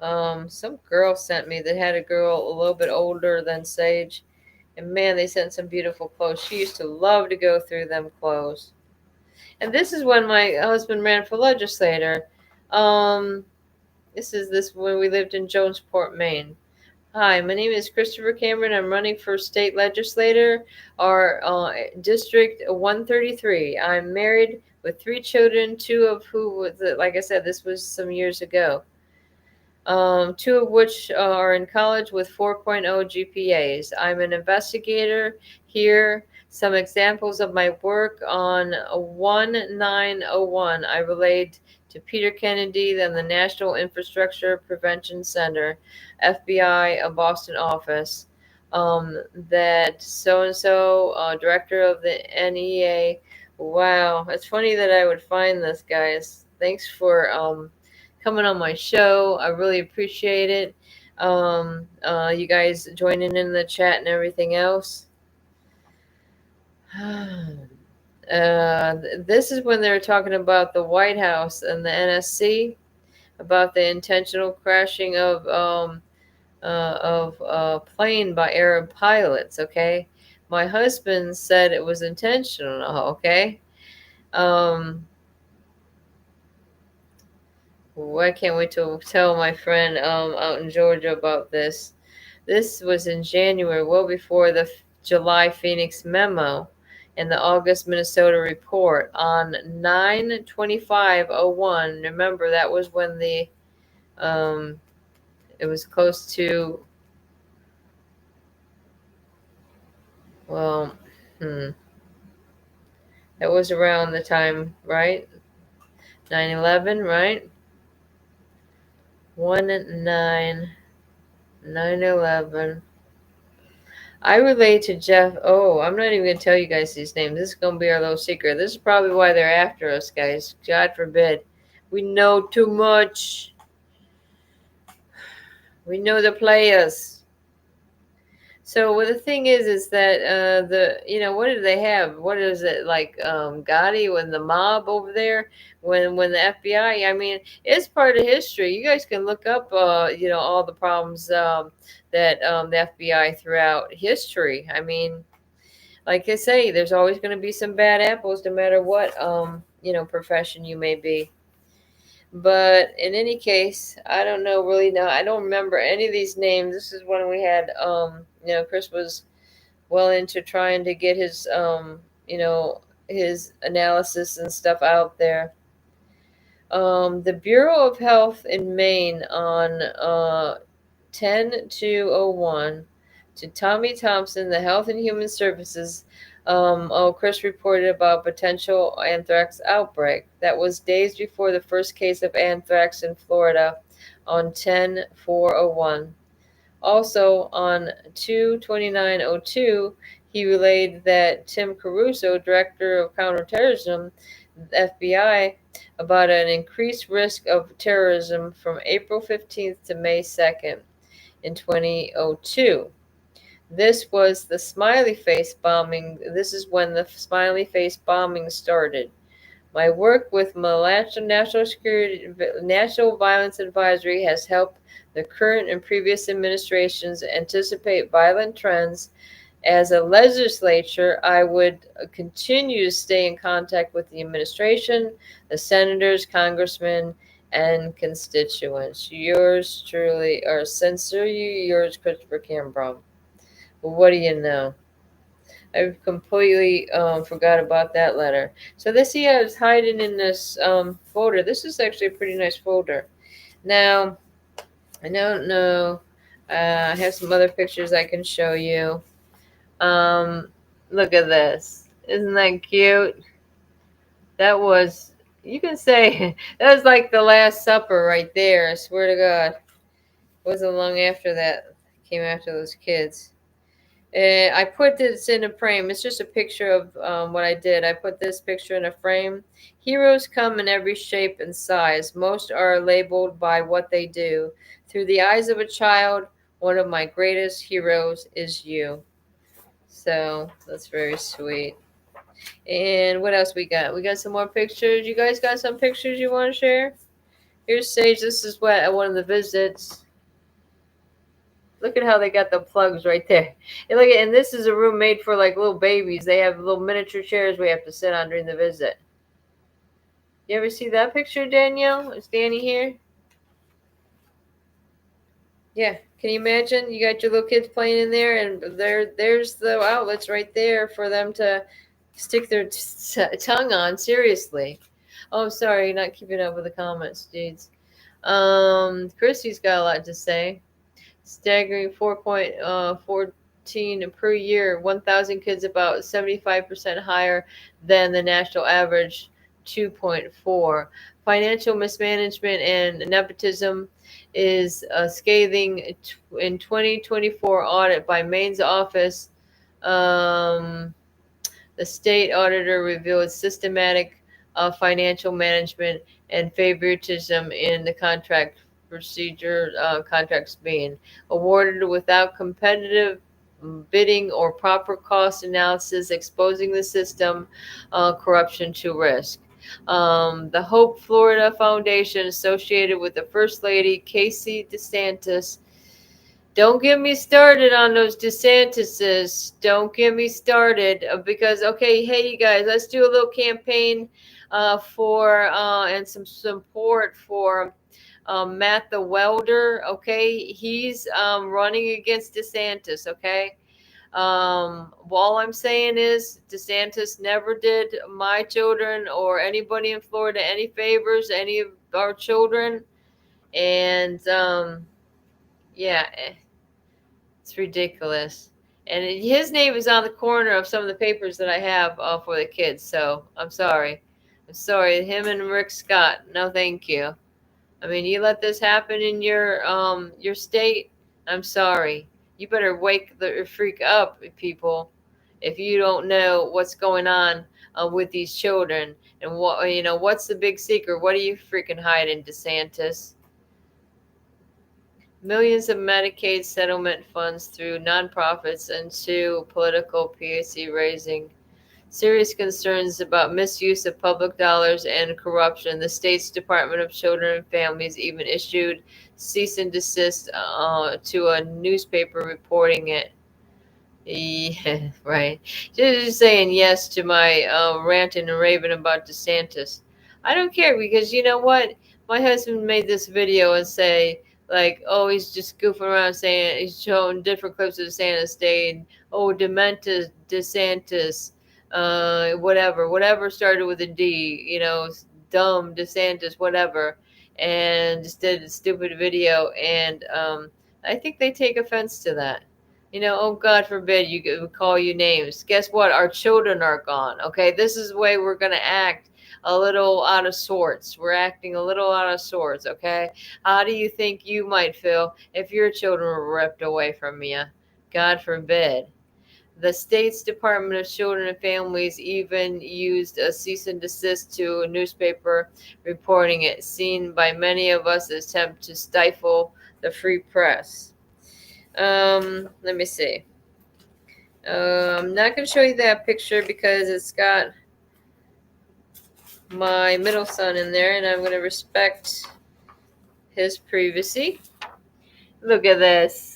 Some girl sent me that had a girl a little bit older than Sage, and man, they sent some beautiful clothes. She used to love to go through them clothes. And this is when my husband ran for legislator. Um, this when we lived in Jonesport, Maine. Hi, my name is Christopher Cameron. I'm running for state legislator, our District 133. I'm married with 3 children, two of who was, like I said, this was some years ago. Two of which are in college with 4.0 GPAs. I'm an investigator here. Some examples of my work on 1901. I relayed to Peter Kennedy and the National Infrastructure Prevention Center, FBI, a Boston office, that so-and-so, director of the NEA. Wow, it's funny that I would find this, guys. Thanks for coming on my show. I really appreciate it. You guys joining in the chat and everything else. This is when they were talking about the White House and the NSC, about the intentional crashing of a plane by Arab pilots. Okay, my husband said it was intentional. Okay. I can't wait to tell my friend out in Georgia about this. This was in January, well before the July Phoenix memo and the August Minnesota report on 9/25/01. Remember, that was when the it was close to, well, that was around the time, right? 9/11, right? 9/11. I relate to Jeff. Oh, I'm not even going to tell you guys these names. This is going to be our little secret. This is probably why they're after us, guys. God forbid. We know too much. We know the players. So well, the thing is that what do they have? What is it like, Gotti and the mob over there? When the FBI, I mean, it's part of history. You guys can look up, all the problems that the FBI throughout history. I mean, like I say, there's always going to be some bad apples, no matter what profession you may be. But in any case, I don't know really now. I don't remember any of these names. This is when we had, Chris was well into trying to get his, his analysis and stuff out there. The Bureau of Health in Maine on 10/2/01 to Tommy Thompson, the Health and Human Services. Chris reported about potential anthrax outbreak. That was days before the first case of anthrax in Florida on 10/4/01. Also on 2/29/02, he relayed that Tim Caruso, director of counterterrorism, FBI, about an increased risk of terrorism from April 15th to May 2nd in 2002. This was the smiley face bombing. This is when the smiley face bombing started. My work with National Security, National Violence Advisory has helped the current and previous administrations anticipate violent trends. As a legislature, I would continue to stay in contact with the administration, the senators, congressmen, and constituents. Yours truly, or sincerely yours, Christopher Cambron. What do you know? I completely forgot about that letter. So this here is hiding in this folder. This is actually a pretty nice folder. Now, I don't know. I have some other pictures I can show you. Look at this. Isn't that cute? That was, you can say, that was like the Last Supper right there. I swear to God. It wasn't long after that. came after those kids. I put this in a frame. It's just a picture of what I did. I put this picture in a frame. Heroes come in every shape and size. Most are labeled by what they do. Through the eyes of a child, one of my greatest heroes is you. So that's very sweet. And what else we got? We got some more pictures. You guys got some pictures you want to share? Here's Sage. This is what at one of the visits. Look at how they got the plugs right there. And this is a room made for like little babies. They have little miniature chairs we have to sit on during the visit. You ever see that picture, Danielle? Is Danny here? Yeah. Can you imagine? You got your little kids playing in there, and there's the outlets right there for them to stick their tongue on. Seriously. Oh, sorry, not keeping up with the comments, dudes. Christy's got a lot to say. Staggering 4.14 per year, 1,000 kids, about 75% higher than the national average, 2.4. Financial mismanagement and nepotism is scathing in 2024 audit by Maine's office. The state auditor revealed systematic financial management and favoritism in the contracts being awarded without competitive bidding or proper cost analysis, exposing the system corruption to risk. The Hope Florida Foundation, associated with the First Lady, Casey DeSantis. Don't get me started on those DeSantises. Don't get me started because, okay, hey, you guys, let's do a little campaign for and some support for Matt the welder. Okay, he's running against DeSantis. Okay, all I'm saying is DeSantis never did my children or anybody in Florida any favors, any of our children, and yeah, it's ridiculous. And his name is on the corner of some of the papers that I have for the kids. So I'm sorry. I'm sorry. Him and Rick Scott. No, thank you. I mean, you let this happen in your state. I'm sorry. You better wake the freak up, people, if you don't know what's going on with these children and what's the big secret? What are you freaking hiding, DeSantis? Millions of Medicaid settlement funds through nonprofits into political PAC, raising serious concerns about misuse of public dollars and corruption. The state's Department of Children and Families even issued cease and desist to a newspaper reporting it. Yeah, right. Just saying yes to my ranting and raving about DeSantis. I don't care because you know what? My husband made this video and say, like, oh, he's just goofing around saying, he's showing different clips of DeSantis saying, oh, Dementis, DeSantis, whatever started with a D, dumb DeSantis, whatever, and just did a stupid video. And I think they take offense to that. Oh, God forbid you call you names. Guess what? Our children are gone. Okay, this is the way we're going to act a little out of sorts. We're acting a little out of sorts. Okay, how do you think you might feel if your children were ripped away from you? God forbid. The state's Department of Children and Families even used a cease and desist to a newspaper reporting it, seen by many of us as attempt to stifle the free press. Let me see. I'm not going to show you that picture because it's got my middle son in there, and I'm going to respect his privacy. Look at this.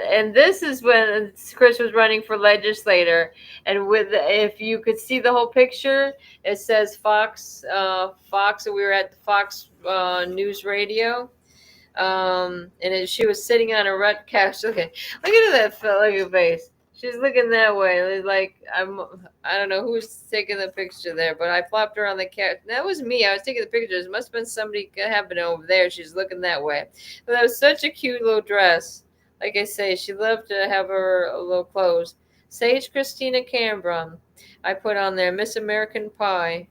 And this is when Chris was running for legislator, and if you could see the whole picture, it says Fox. Fox. We were at the Fox News Radio. She was sitting on a red couch. Look at that look at face. She's looking that way. Like I don't know who's taking the picture there, but I flopped her on the couch. That was me. I was taking the pictures. It must have been somebody happening over there. She's looking that way. But that was such a cute little dress. Like I say, she loved to have her little clothes. Sage Christina Canberra. I put on there Miss American Pie.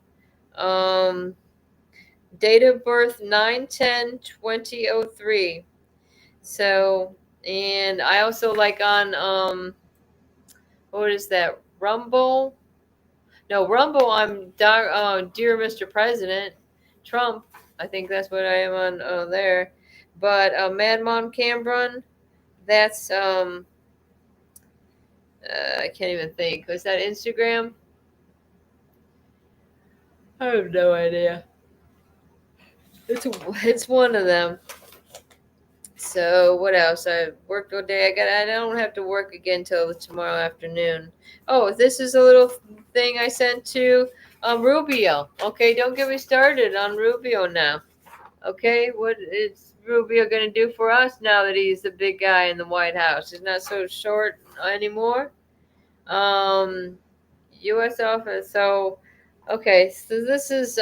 Date of birth 9/10/2003. So And I also like on what is that? Rumble? No, Rumble. I'm Dear Mr. President Trump. I think that's what I am on there. But Mad Mom Cameron. That's I can't even think. Was that Instagram? I have no idea. It's one of them. So what else? I worked all day. I don't have to work again till tomorrow afternoon. Oh, this is a little thing I sent to Rubio. Okay, don't get me started on Rubio now. Okay, what is Rubio gonna do for us now that he's the big guy in the White House? He's not so short anymore. U.S. office. So, okay, so this is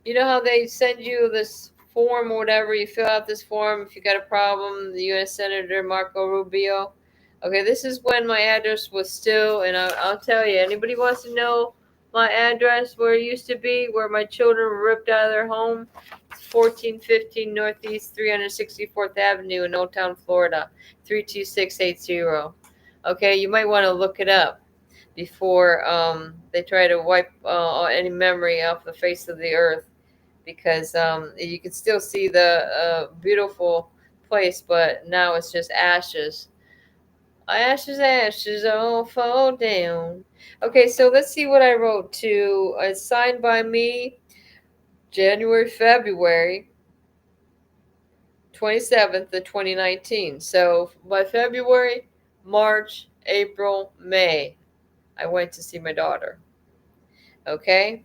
you know how they send you this form or whatever? You fill out this form if you got a problem. The U.S. Senator Marco Rubio. Okay, this is when my address was still, and I'll tell you, anybody wants to know my address where it used to be, where my children were ripped out of their home? It's 1415 Northeast 364th Avenue in Old Town, Florida, 32680. Okay, you might want to look it up before they try to wipe any memory off the face of the earth, because you can still see the beautiful place, but now it's just ashes. Ashes, ashes, all fall down. Okay, so let's see what I wrote to. It's signed by me, January, February 27th of 2019. So by February, March, April, May, I went to see my daughter. Okay?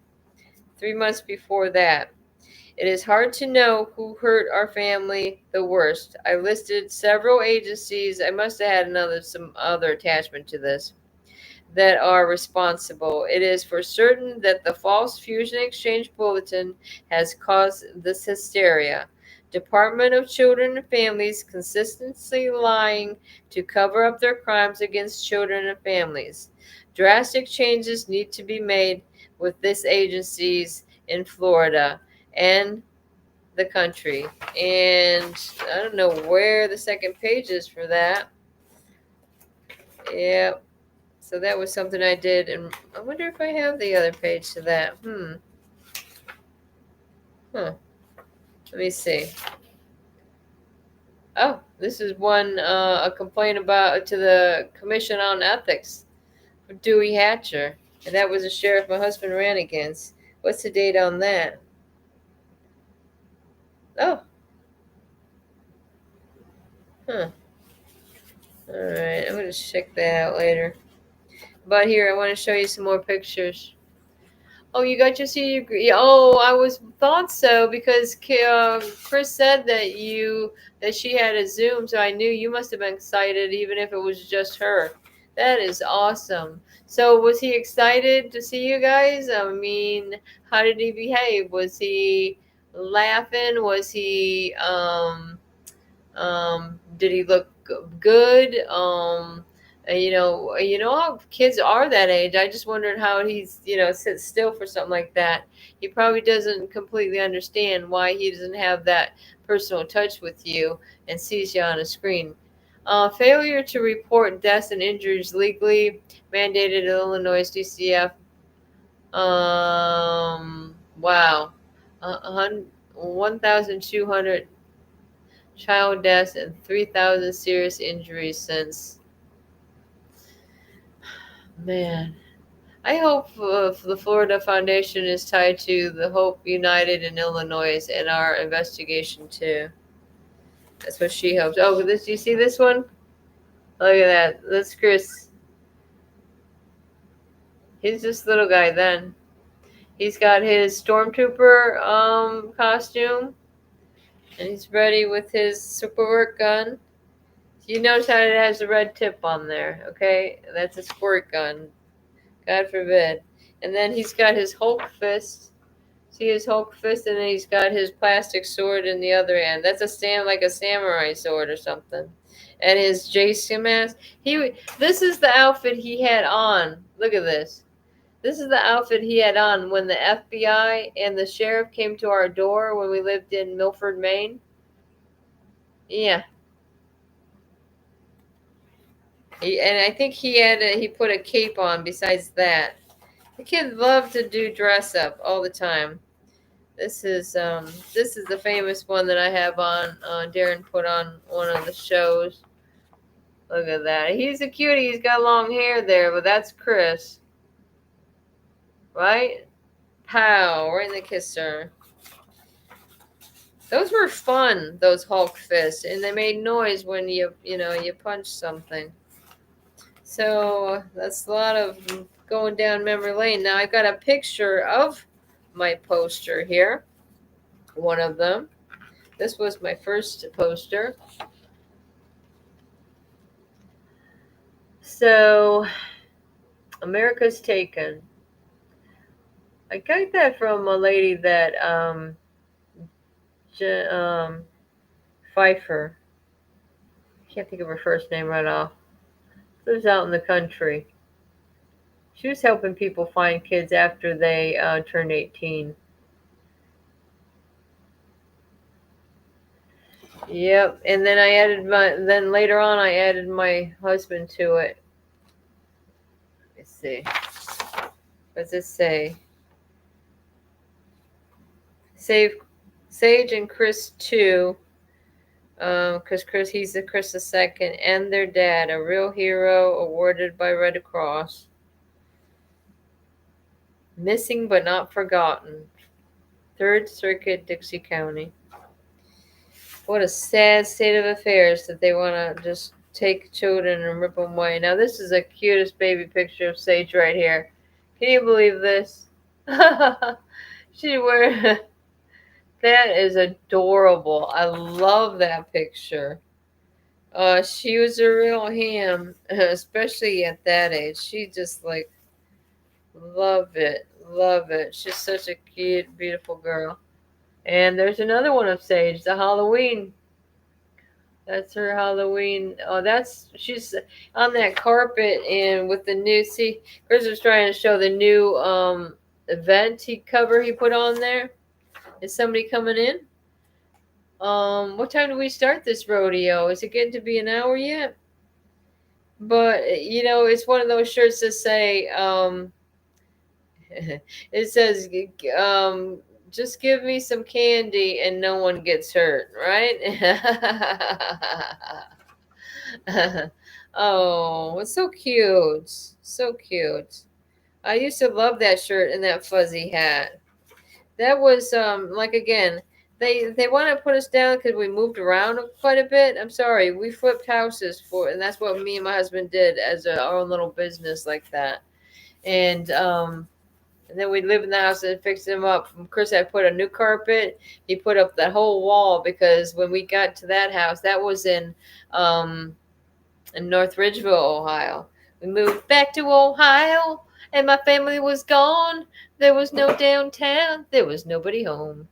3 months before that. It is hard to know who hurt our family the worst. I listed several agencies. I must have had some other attachment to this that are responsible. It is for certain that the false fusion exchange bulletin has caused this hysteria. Department of Children and Families consistently lying to cover up their crimes against children and families. Drastic changes need to be made with this agencies in Florida and the country. And I don't know where the second page is for that. Yeah. So that was something I did, and I wonder if I have the other page to that. Let me see. Oh, this is one a complaint about to the Commission on Ethics for Dewey Hatcher, and that was a sheriff my husband ran against. What's the date on that? Oh. All right, I'm gonna check that out later. But here, I want to show you some more pictures. Oh, you got your CD degree? Oh, I thought so, because Chris said that she had a Zoom, so I knew you must have been excited, even if it was just her. That is awesome. So was he excited to see you guys? I mean, how did he behave? Was he laughing? Was he did he look good? You know how kids are that age. I just wondered how he's, sits still for something like that. He probably doesn't completely understand why he doesn't have that personal touch with you and sees you on a screen. Failure to report deaths and injuries legally mandated in Illinois DCF. Wow. 1,200 child deaths and 3,000 serious injuries since. Man, I hope the Florida Foundation is tied to the Hope United in Illinois and our investigation too. That's what she hopes. Oh, this, you see this one? Look at that. That's Chris. He's this little guy then. He's got his stormtrooper costume, and he's ready with his super work gun. You notice how it has a red tip on there, okay? That's a squirt gun. God forbid. And then he's got his Hulk fist. See his Hulk fist? And then he's got his plastic sword in the other hand. That's like a samurai sword or something. And his Jason mask. This is the outfit he had on. Look at this. This is the outfit he had on when the FBI and the sheriff came to our door when we lived in Milford, Maine. Yeah. And I think he put a cape on besides that. The kid loved to do dress up all the time. This is the famous one that I have on. Darren put on one of the shows. Look at that. He's a cutie. He's got long hair there, but that's Chris. Right? Pow, right in the kisser. Those were fun, those Hulk fists, and they made noise when you punch something. So that's a lot of going down memory lane. Now I've got a picture of my poster here. One of them. This was my first poster. So, America's Taken. I got that from a lady that Pfeiffer. Can't think of her first name right off. Lives out in the country. She was helping people find kids after they turned 18. Yep, and then then later on I added my husband to it. Let's see. What does it say? Sage and Chris too. Because he's the Chris II, and their dad, a real hero awarded by Red Cross. Missing but not forgotten. 3rd Circuit, Dixie County. What a sad state of affairs that they want to just take children and rip them away. Now, this is the cutest baby picture of Sage right here. Can you believe this? She wears... That is adorable. I love that picture. She was a real ham, especially at that age. She just love it. She's such a cute, beautiful girl. And there's another one of Sage, the Halloween. That's her Halloween. Oh, she's on that carpet and with the new, see, Chris was trying to show the new event cover he put on there. Is somebody coming in? What time do we start this rodeo? Is it getting to be an hour yet? But, it's one of those shirts that say, it says, just give me some candy and no one gets hurt, right? Oh, it's so cute. So cute. I used to love that shirt and that fuzzy hat. That was again, they want to put us down because we moved around quite a bit. I'm sorry, we flipped houses and that's what me and my husband did as our own little business like that. And then we lived in the house and fixed them up. Chris had put a new carpet. He put up that whole wall because when we got to that house, that was in North Ridgeville, Ohio. We moved back to Ohio. And my family was gone. There was no downtown. There was nobody home.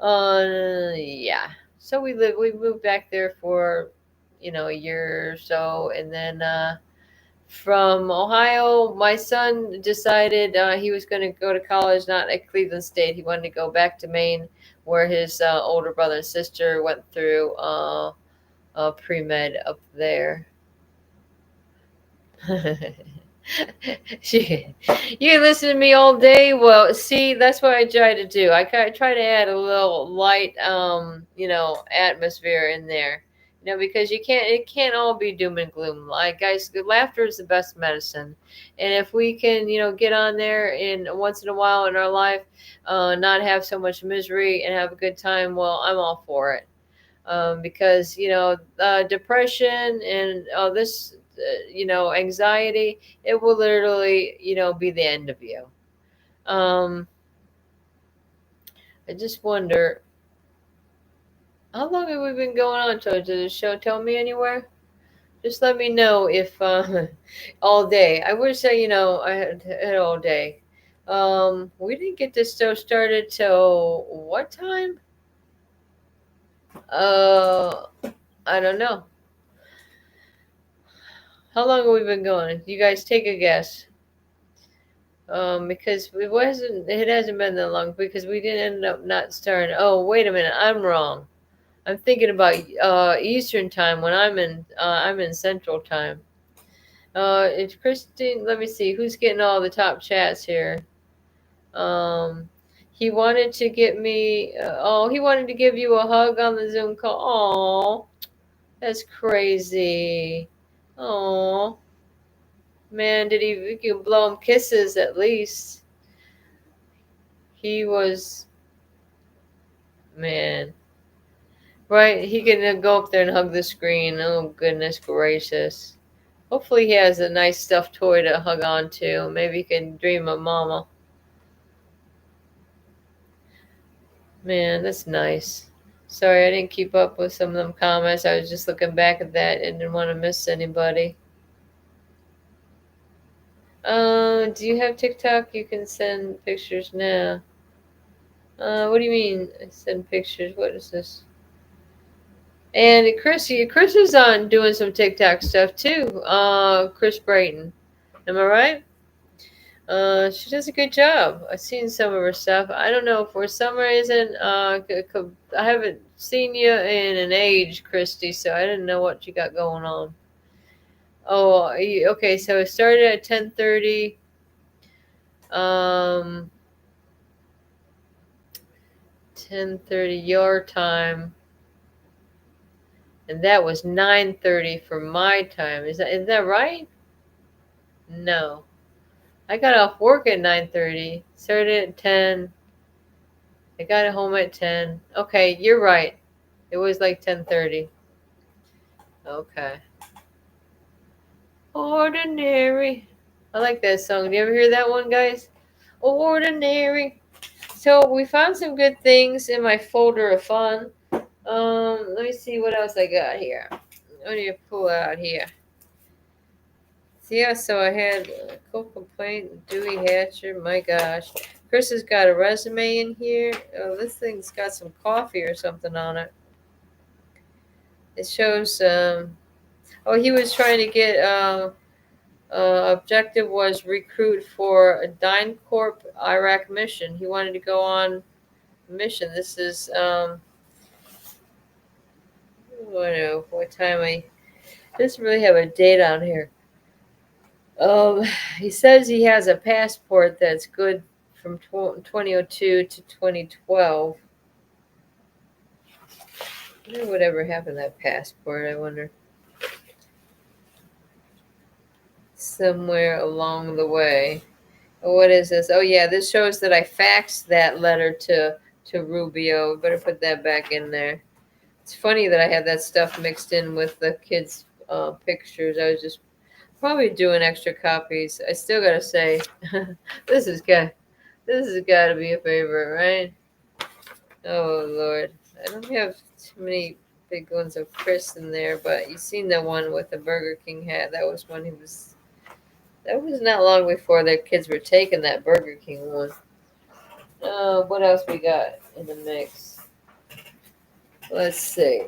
Yeah. So we moved back there for, a year or so. And then from Ohio, my son decided he was going to go to college, not at Cleveland State. He wanted to go back to Maine, where his older brother and sister went through pre-med up there. You listen to me all day. Well, see, that's what I try to do. I try to add a little light, atmosphere in there, because it can't all be doom and gloom. Like, guys, laughter is the best medicine, and if we can, get on there and once in a while in our life, not have so much misery and have a good time, well, I'm all for it. Because depression and this. Anxiety, it will literally, be the end of you. I just wonder, how long have we been going on? Does the show tell me anywhere? Just let me know if all day. I wish I had all day. We didn't get this show started till what time? I don't know. How long have we been going? You guys take a guess. Because it hasn't been that long because we didn't end up not starting. Oh, wait a minute, I'm wrong. I'm thinking about Eastern time when I'm in Central time. It's Christine. Let me see who's getting all the top chats here. Um, he wanted to get me. He wanted to give you a hug on the Zoom call. Oh, that's crazy. Oh, man, did he? We could blow him kisses at least. He was, man. Right, he can go up there and hug the screen. Oh, goodness gracious. Hopefully he has a nice stuffed toy to hug on to. Maybe he can dream of mama. Man, that's nice. Sorry, I didn't keep up with some of them comments. I was just looking back at that and didn't want to miss anybody. Do you have TikTok? You can send pictures now. What do you mean send pictures? What is this? And Chris is on doing some TikTok stuff too. Chris Brayton. Am I right? She does a good job. I've seen some of her stuff. I don't know, for some reason, I haven't seen you in an age, Christy, so I didn't know what you got going on. Oh, okay, so it started at 10:30. 10:30 your time. And that was 9:30 for my time. Is that right? No. I got off work at 9:30. Started at 10. I got home at 10. Okay, you're right. It was like 10:30. Okay. Ordinary. I like that song. Do you ever hear that one, guys? Ordinary. So we found some good things in my folder of fun. Let me see what else I got here. What do you pull out here? Yeah, so I had a cold complaint, Dewey Hatcher. My gosh. Chris has got a resume in here. Oh, this thing's got some coffee or something on it. It shows, he was trying to get, objective was recruit for a DynCorp Iraq mission. He wanted to go on mission. This is, I don't know what time it doesn't really have a date on here. He says he has a passport that's good from 2002 to 2012. I wonder whatever happened to that passport, I wonder. Somewhere along the way. What is this? Oh yeah, this shows that I faxed that letter to Rubio. Better put that back in there. It's funny that I had that stuff mixed in with the kids' pictures. I was just probably doing extra copies. I still gotta say, this has got to be a favorite, right? Oh Lord, I don't have too many big ones of Chris in there, but you seen the one with the Burger King hat. That was when he was. That was not long before the kids were taking that Burger King one. What else we got in the mix? Let's see.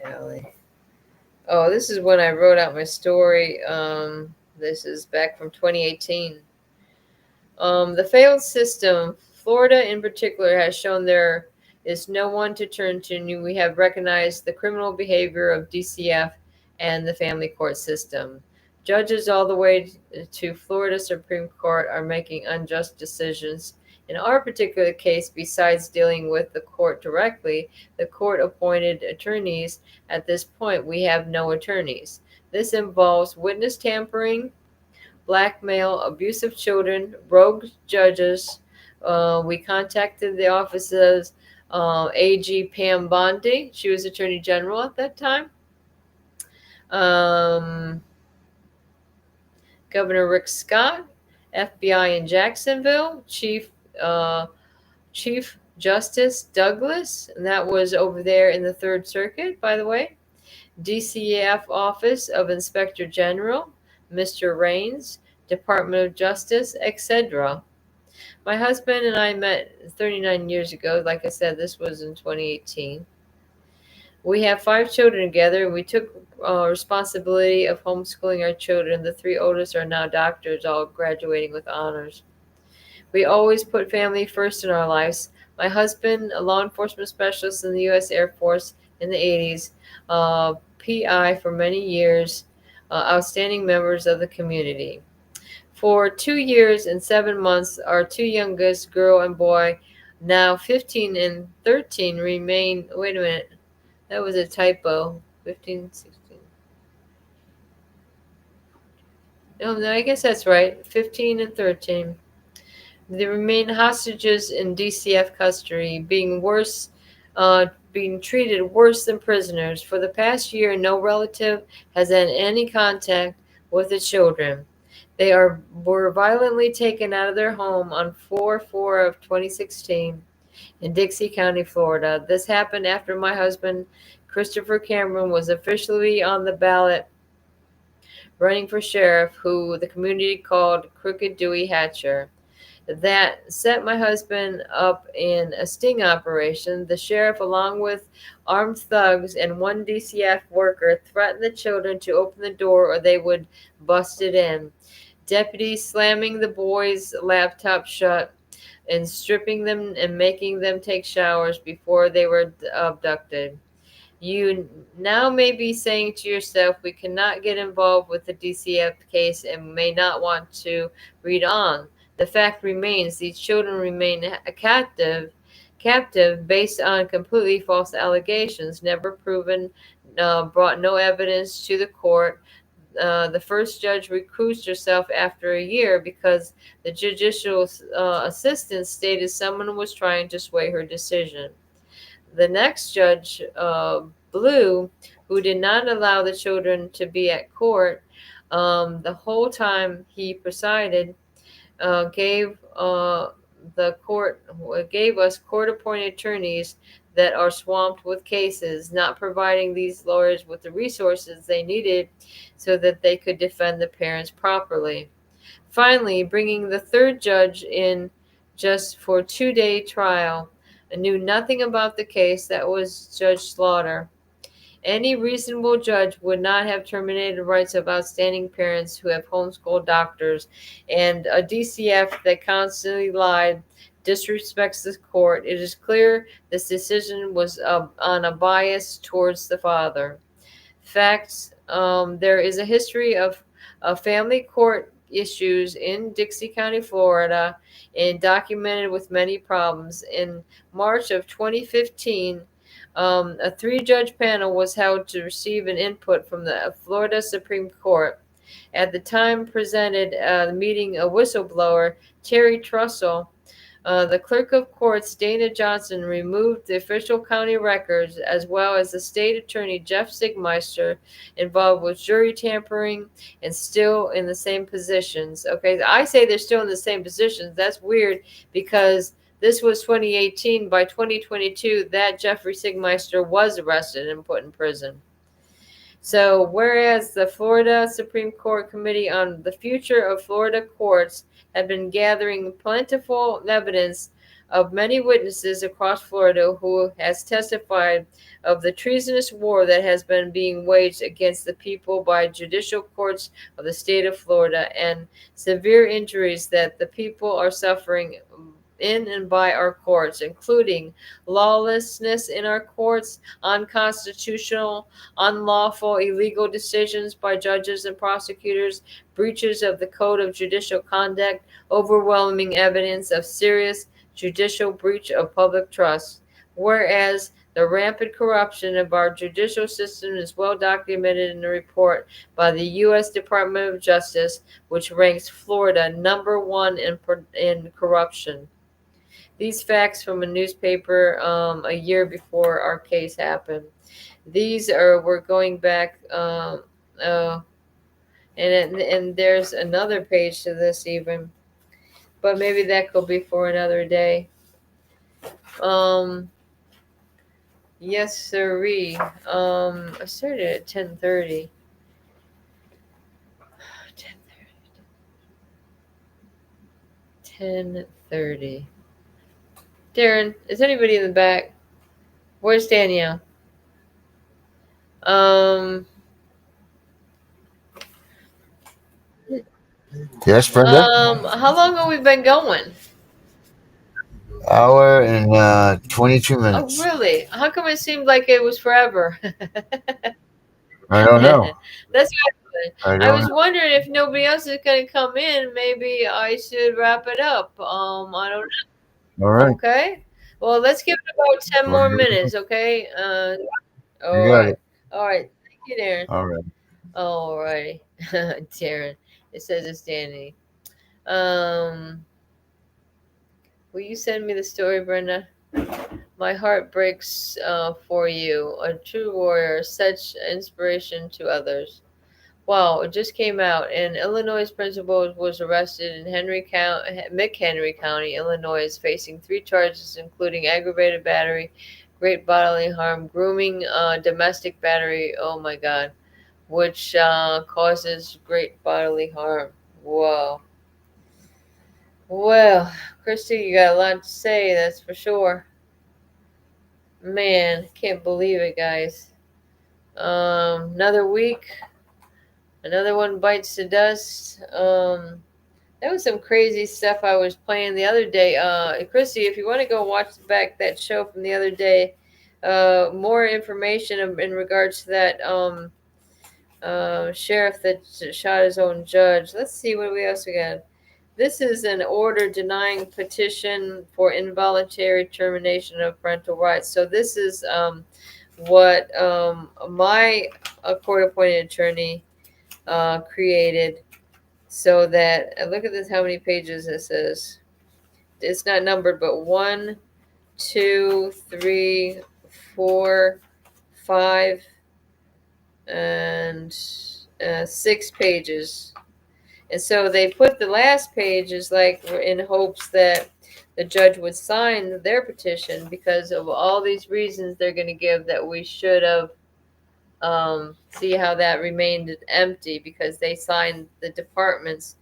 Allie. Oh, this is when I wrote out my story. This is back from 2018. The failed system, Florida in particular, has shown there is no one to turn to. We have recognized the criminal behavior of DCF and the family court system. Judges all the way to Florida Supreme Court are making unjust decisions. In our particular case, besides dealing with the court directly, the court appointed attorneys. At this point, we have no attorneys. This involves witness tampering, blackmail, abuse of children, rogue judges. We contacted the offices AG Pam Bondi. She was Attorney General at that time. Governor Rick Scott, FBI in Jacksonville, Chief Justice Douglas, and that was over there in the Third Circuit, by the way. DCF Office of Inspector General, Mr. Raines, Department of Justice, etc. My husband and I met 39 years ago. Like I said, this was in 2018. We have 5 children together, and we took responsibility of homeschooling our children. The 3 oldest are now doctors, all graduating with honors. We always put family first in our lives. My husband, a law enforcement specialist in the U.S. Air Force in the 80s, PI for many years, outstanding members of the community. For 2 years and 7 months, our two youngest, girl and boy, now 15 and 13, remain. Wait a minute, that was a typo. 15, 16. No, I guess that's right. 15 and 13. They remain hostages in DCF custody, being treated worse than prisoners. For the past year, no relative has had any contact with the children. They were violently taken out of their home on 4/4 of 2016 in Dixie County, Florida. This happened after my husband, Christopher Cameron, was officially on the ballot running for sheriff, who the community called Crooked Dewey Hatcher. That set my husband up in a sting operation. The sheriff, along with armed thugs and one DCF worker, threatened the children to open the door or they would bust it in. Deputies slamming the boys' laptop shut and stripping them and making them take showers before they were abducted. You now may be saying to yourself, we cannot get involved with the DCF case and may not want to read on. The fact remains these children remain captive based on completely false allegations, never proven, brought no evidence to the court. The first judge recused herself after a year because the judicial assistant stated someone was trying to sway her decision. The next judge, Blue, who did not allow the children to be at court the whole time he presided, gave us court-appointed attorneys that are swamped with cases, not providing these lawyers with the resources they needed so that they could defend the parents properly. Finally, bringing the third judge in just for a 2-day trial, knew nothing about the case. That was Judge Slaughter. Any reasonable judge would not have terminated the rights of outstanding parents who have homeschooled doctors, and a DCF that constantly lied disrespects the court. It is clear this decision was on a bias towards the father. Facts: there is a history of family court issues in Dixie County, Florida, and documented with many problems. In March of 2015, a 3-judge panel was held to receive an input from the Florida Supreme Court. At the time presented the meeting, a whistleblower, Terry Trussell, the clerk of courts, Dana Johnson, removed the official county records, as well as the state attorney, Jeff Sigmeister, involved with jury tampering and still in the same positions. Okay, I say they're still in the same positions. That's weird because this was 2018. By 2022, that Jeffrey Sigmeister was arrested and put in prison. So, whereas the Florida Supreme Court Committee on the Future of Florida Courts had been gathering plentiful evidence of many witnesses across Florida who has testified of the treasonous war that has been being waged against the people by judicial courts of the state of Florida, and severe injuries that the people are suffering in and by our courts, including lawlessness in our courts, unconstitutional, unlawful, illegal decisions by judges and prosecutors, breaches of the Code of Judicial Conduct, overwhelming evidence of serious judicial breach of public trust. Whereas the rampant corruption of our judicial system is well documented in a report by the U.S. Department of Justice, which ranks Florida number 1 in corruption. These facts from a newspaper a year before our case happened. We're going back, and there's another page to this even, but maybe that could be for another day. Yes, sirree. I started at 10:30. 10:30. Darren, is anybody in the back? Where's Danielle?
Yes, Brenda.
How long have we been going?
Hour and 22 minutes.
Oh, really? How come it seemed like it was forever?
I don't know.
That's
I
I
don't
was wondering if nobody else is going to come in, maybe I should wrap it up. I don't
know. All
know.
right.
Okay. Well, let's give it about 10
Well,
more minutes, okay?
you
All
got
right.
it.
All right. Thank you, Darren.
All right.
All right. Darren. It says it's Danny. Um, will you send me the story, Brenda? My heart breaks for you. A true warrior, such inspiration to others. Wow, it just came out. An Illinois principal was arrested in McHenry County, Illinois, is facing 3 charges, including aggravated battery, great bodily harm, grooming, domestic battery. Oh my God, which causes great bodily harm. Whoa. Well, Christy, you got a lot to say, that's for sure. Man, can't believe it, guys. Another week, another one bites the dust. That was some crazy stuff I was playing the other day. Chrissy, if you want to go watch back that show from the other day, more information in regards to that sheriff that shot his own judge. Let's see what else we got. This is an order denying petition for involuntary termination of parental rights. So this is what my court-appointed attorney created, so that look at this, how many pages this is. It's not numbered, but 1, 2, 3, 4, 5, and 6 pages. And so they put the last pages like in hopes that the judge would sign their petition because of all these reasons they're going to give that we should have. See how that remained empty because they signed the department's.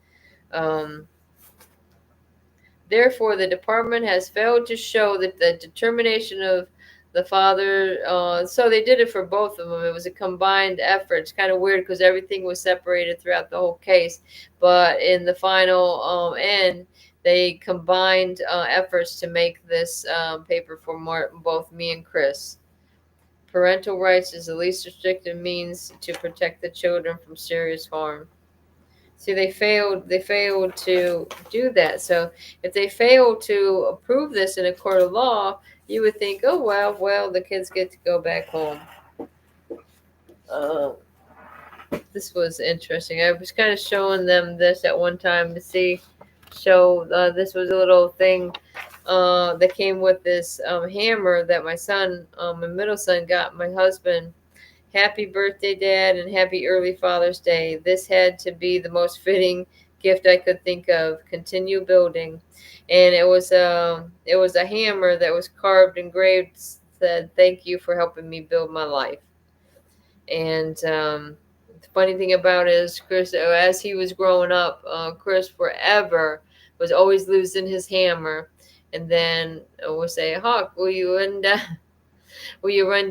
Therefore, the department has failed to show that the determination of the father. So they did it for both of them. It was a combined effort. It's kind of weird because everything was separated throughout the whole case, but in the final end, they combined efforts to make this paper for both me and Chris. Parental rights is the least restrictive means to protect the children from serious harm. See, they failed to do that. So if they fail to approve this in a court of law, you would think, oh well, the kids get to go back home. This was interesting. I was kind of showing them this at one time to show this was a little thing that came with this hammer that my middle son got my husband. Happy birthday, Dad, and happy early Father's Day. This had to be the most fitting gift I could think of. Continue building. And it was a hammer that was carved, engraved, said, "Thank you for helping me build my life." And the funny thing about it is, Chris, as he was growing up, Chris forever was always losing his hammer. And then we'll say, Hawk, will you run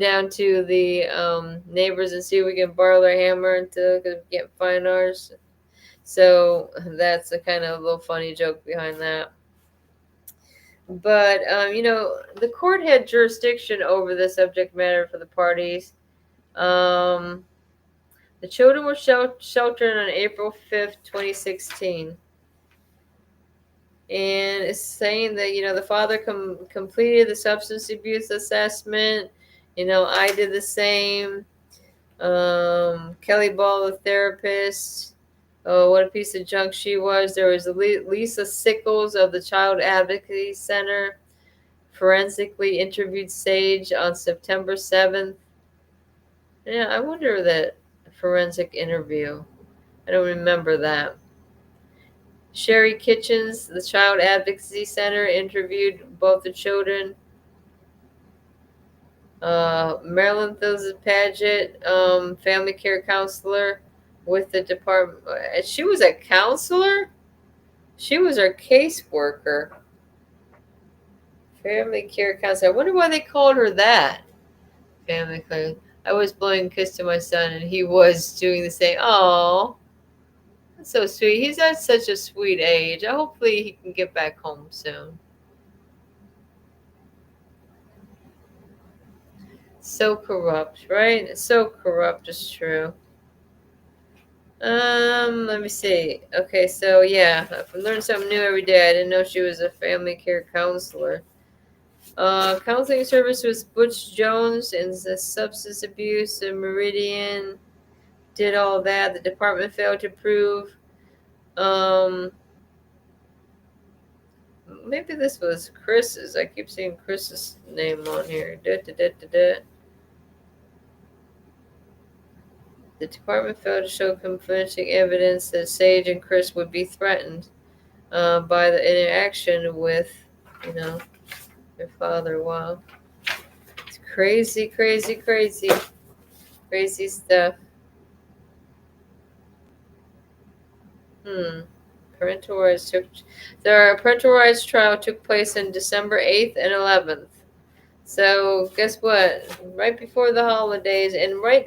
down to the neighbors and see if we can borrow their hammer until we can't find ours? So that's a kind of little funny joke behind that. But, the court had jurisdiction over the subject matter for the parties. The children were sheltered on April 5th, 2016. And it's saying that, the father completed the substance abuse assessment. I did the same. Kelly Ball, the therapist. Oh, what a piece of junk she was. There was Lisa Sickles of the Child Advocacy Center. Forensically interviewed Sage on September 7th. Yeah, I wonder that forensic interview. I don't remember that. Sherry Kitchens, the Child Advocacy Center, interviewed both the children. Marilyn Paget, family care counselor with the department. She was a counselor? She was our caseworker. Family care counselor. I wonder why they called her that. Family care. I was blowing a kiss to my son, and he was doing the same. Oh, that's so sweet. He's at such a sweet age. Hopefully he can get back home soon. So corrupt, right? So corrupt is true. Let me see. Okay, so yeah, I've learned something new every day. I didn't know she was a family care counselor. Counseling service was Butch Jones and the substance abuse and Meridian did all that. The department failed to prove. Um, Maybe this was Chris's. I keep seeing Chris's name on here. Da, da, da, da, da. The department failed to show convincing evidence that Sage and Chris would be threatened by the interaction with, you know, their father. Wow. It's crazy, crazy, crazy, crazy stuff. Hmm. Parental rights took. Their parental rights trial took place in December 8th and 11th. So guess what? Right before the holidays, and wait,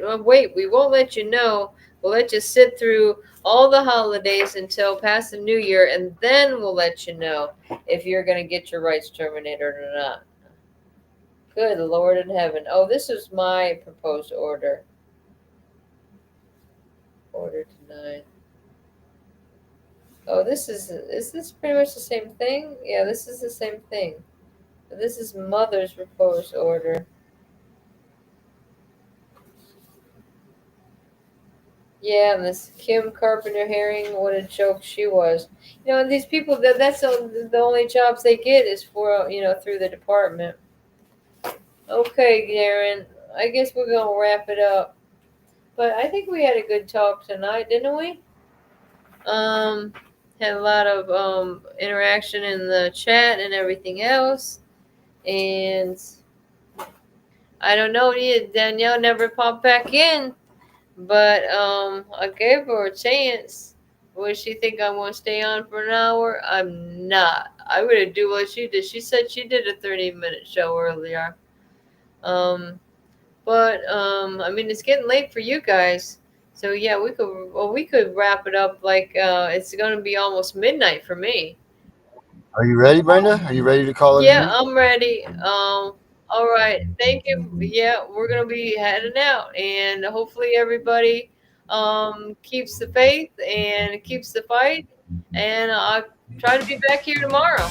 we won't let you know. We'll let you sit through all the holidays until past the New Year, and then we'll let you know if you're going to get your rights terminated or not. Good Lord in heaven! Oh, this is my proposed order. Order denied. Oh, is this pretty much the same thing? Yeah, this is the same thing. This is mother's proposed order. Yeah, and this Kim Carpenter Herring, what a joke she was. You know, and these people, that's the only jobs they get is for, through the department. Okay, Darren, I guess we're going to wrap it up. But I think we had a good talk tonight, didn't we? Um, Had a lot of interaction in the chat and everything else. And I don't know, Danielle never popped back in. But I gave her a chance. Would she think I'm gonna stay on for an hour? I'm not. I'm gonna do what she did. She said she did a 30-minute show earlier. Um, but I mean it's getting late for you guys. So yeah, we could wrap it up like it's gonna be almost midnight for me.
Are you ready, Brenda? Are you ready to call it a
Yeah,
night?
I'm ready. All right. Thank you. Yeah, we're gonna be heading out, and hopefully everybody keeps the faith and keeps the fight. And I'll try to be back here tomorrow.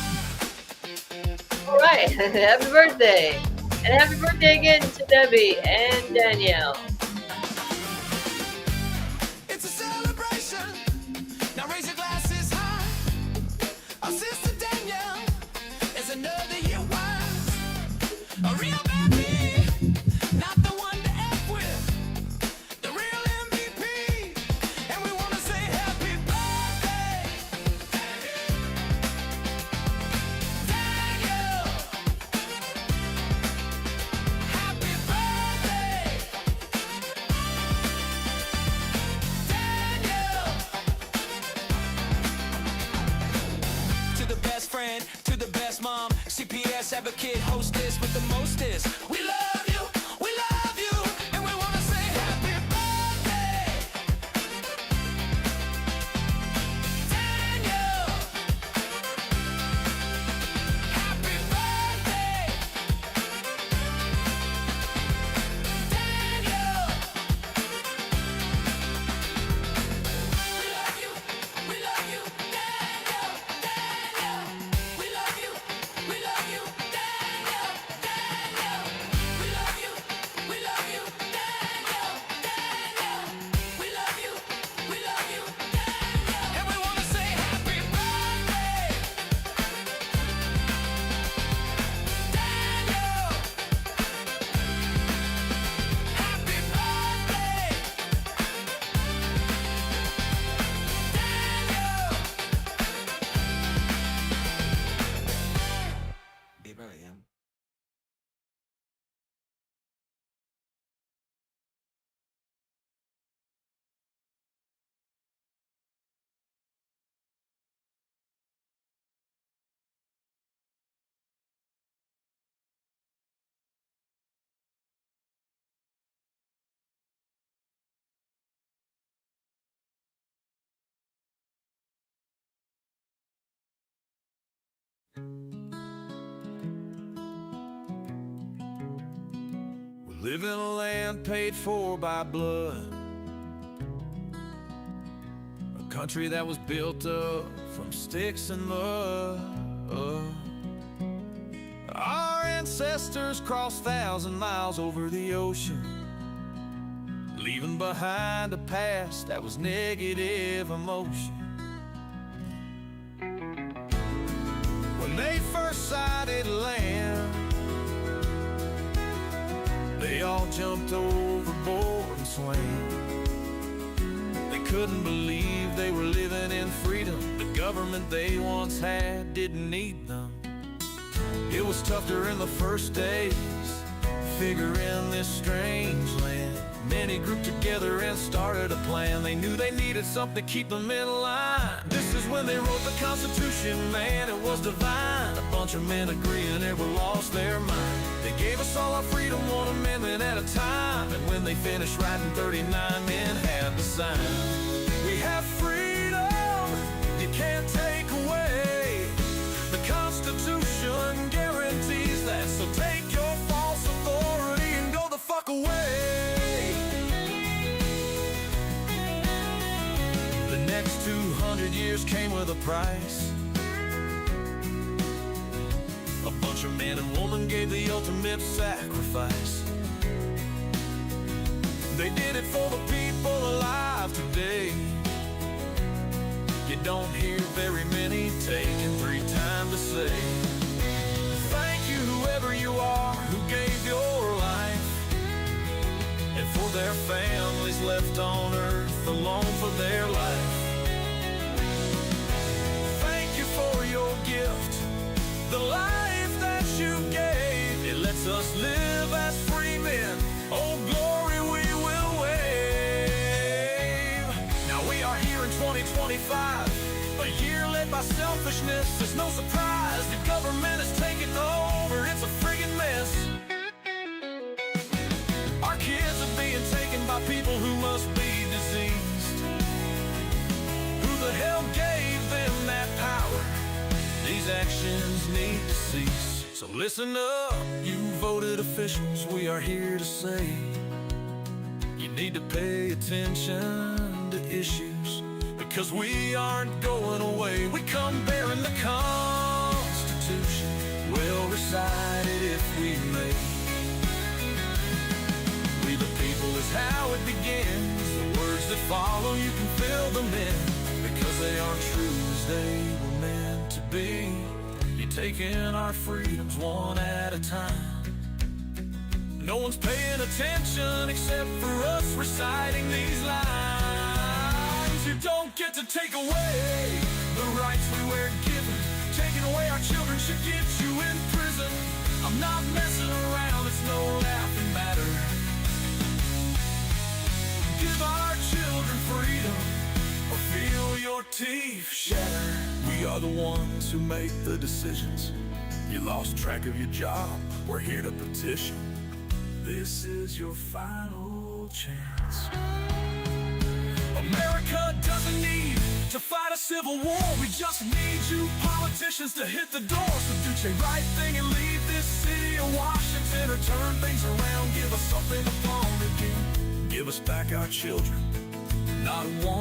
All right. Happy birthday, and happy birthday again to Debbie and Danielle.
It's a celebration. Now raise your glasses high. Our sister Danielle is another year wise. A real baby, not the one to F with. The real MVP. And we want to say happy birthday. Danielle. Happy birthday. Danielle. To the best friend, to the best mom, CPS advocate, hostess with the mostest. We love you, and we want to say happy birthday, Daniel. Happy birthday, Daniel. We love you, Daniel, Daniel. We love you, Daniel, Daniel. We love you, Daniel, Daniel. We love you, Daniel. And we want to say happy birthday, Daniel. Happy birthday, Daniel. Be right, yeah. We live in a land paid for by blood. country that was built up from sticks and mud. Our ancestors crossed 1,000 miles over the ocean, leaving behind a past that was negative emotion. When they first sighted land, they all jumped overboard and swam. They couldn't believe they were living in freedom. The government they once had didn't need them. It was tough during the first days, figuring this strange land. Many grouped together and started a plan. They knew they needed something to keep them in line. This is when they wrote the Constitution, man, it was divine. A bunch of men agreeing it would lost their mind. They gave us all our freedom, one amendment at a time. And when they finished writing, 39 men had to sign. We have freedom, you can't take away. The Constitution guarantees that. So take your false authority and go the fuck away. The next 200 years came with a price. A bunch of men and women gave the ultimate sacrifice. They did it for the people alive today. You don't hear very many taking 3 times to say thank you, whoever you are, who gave your life, and for their families left on earth alone for their life. Thank you for your gift, the life that you gave. It lets us live as free men. Oh, glory we will wave. Now we are here in 2025, a year led by selfishness. It's no surprise the government is taking over. It's a friggin' mess. Our kids are being taken by people who must be diseased. Who the hell gave them that power? These actions need to cease. So listen up, you voted officials, we are here to say you need to pay attention to issues, because we aren't going away. We come bearing the Constitution, we'll recite it if we may. We the people is how it begins. The words that follow, you can fill them in, because they aren't true as they were meant to be. You're taking our freedoms one at a time. No one's paying attention except for us reciting these lines. You don't get to take away the rights we were given. Taking away our children should get you in prison. I'm not messing around, it's no laughing matter. Give our children freedom, or feel your teeth shatter. We are the ones who make the decisions. You lost track of your job, we're here to petition. This is your final chance. America doesn't need to fight a civil war. We just need you politicians to hit the door. So do the right thing and leave this city of Washington, or turn things around, give us something to fall again. Give us back our children, not one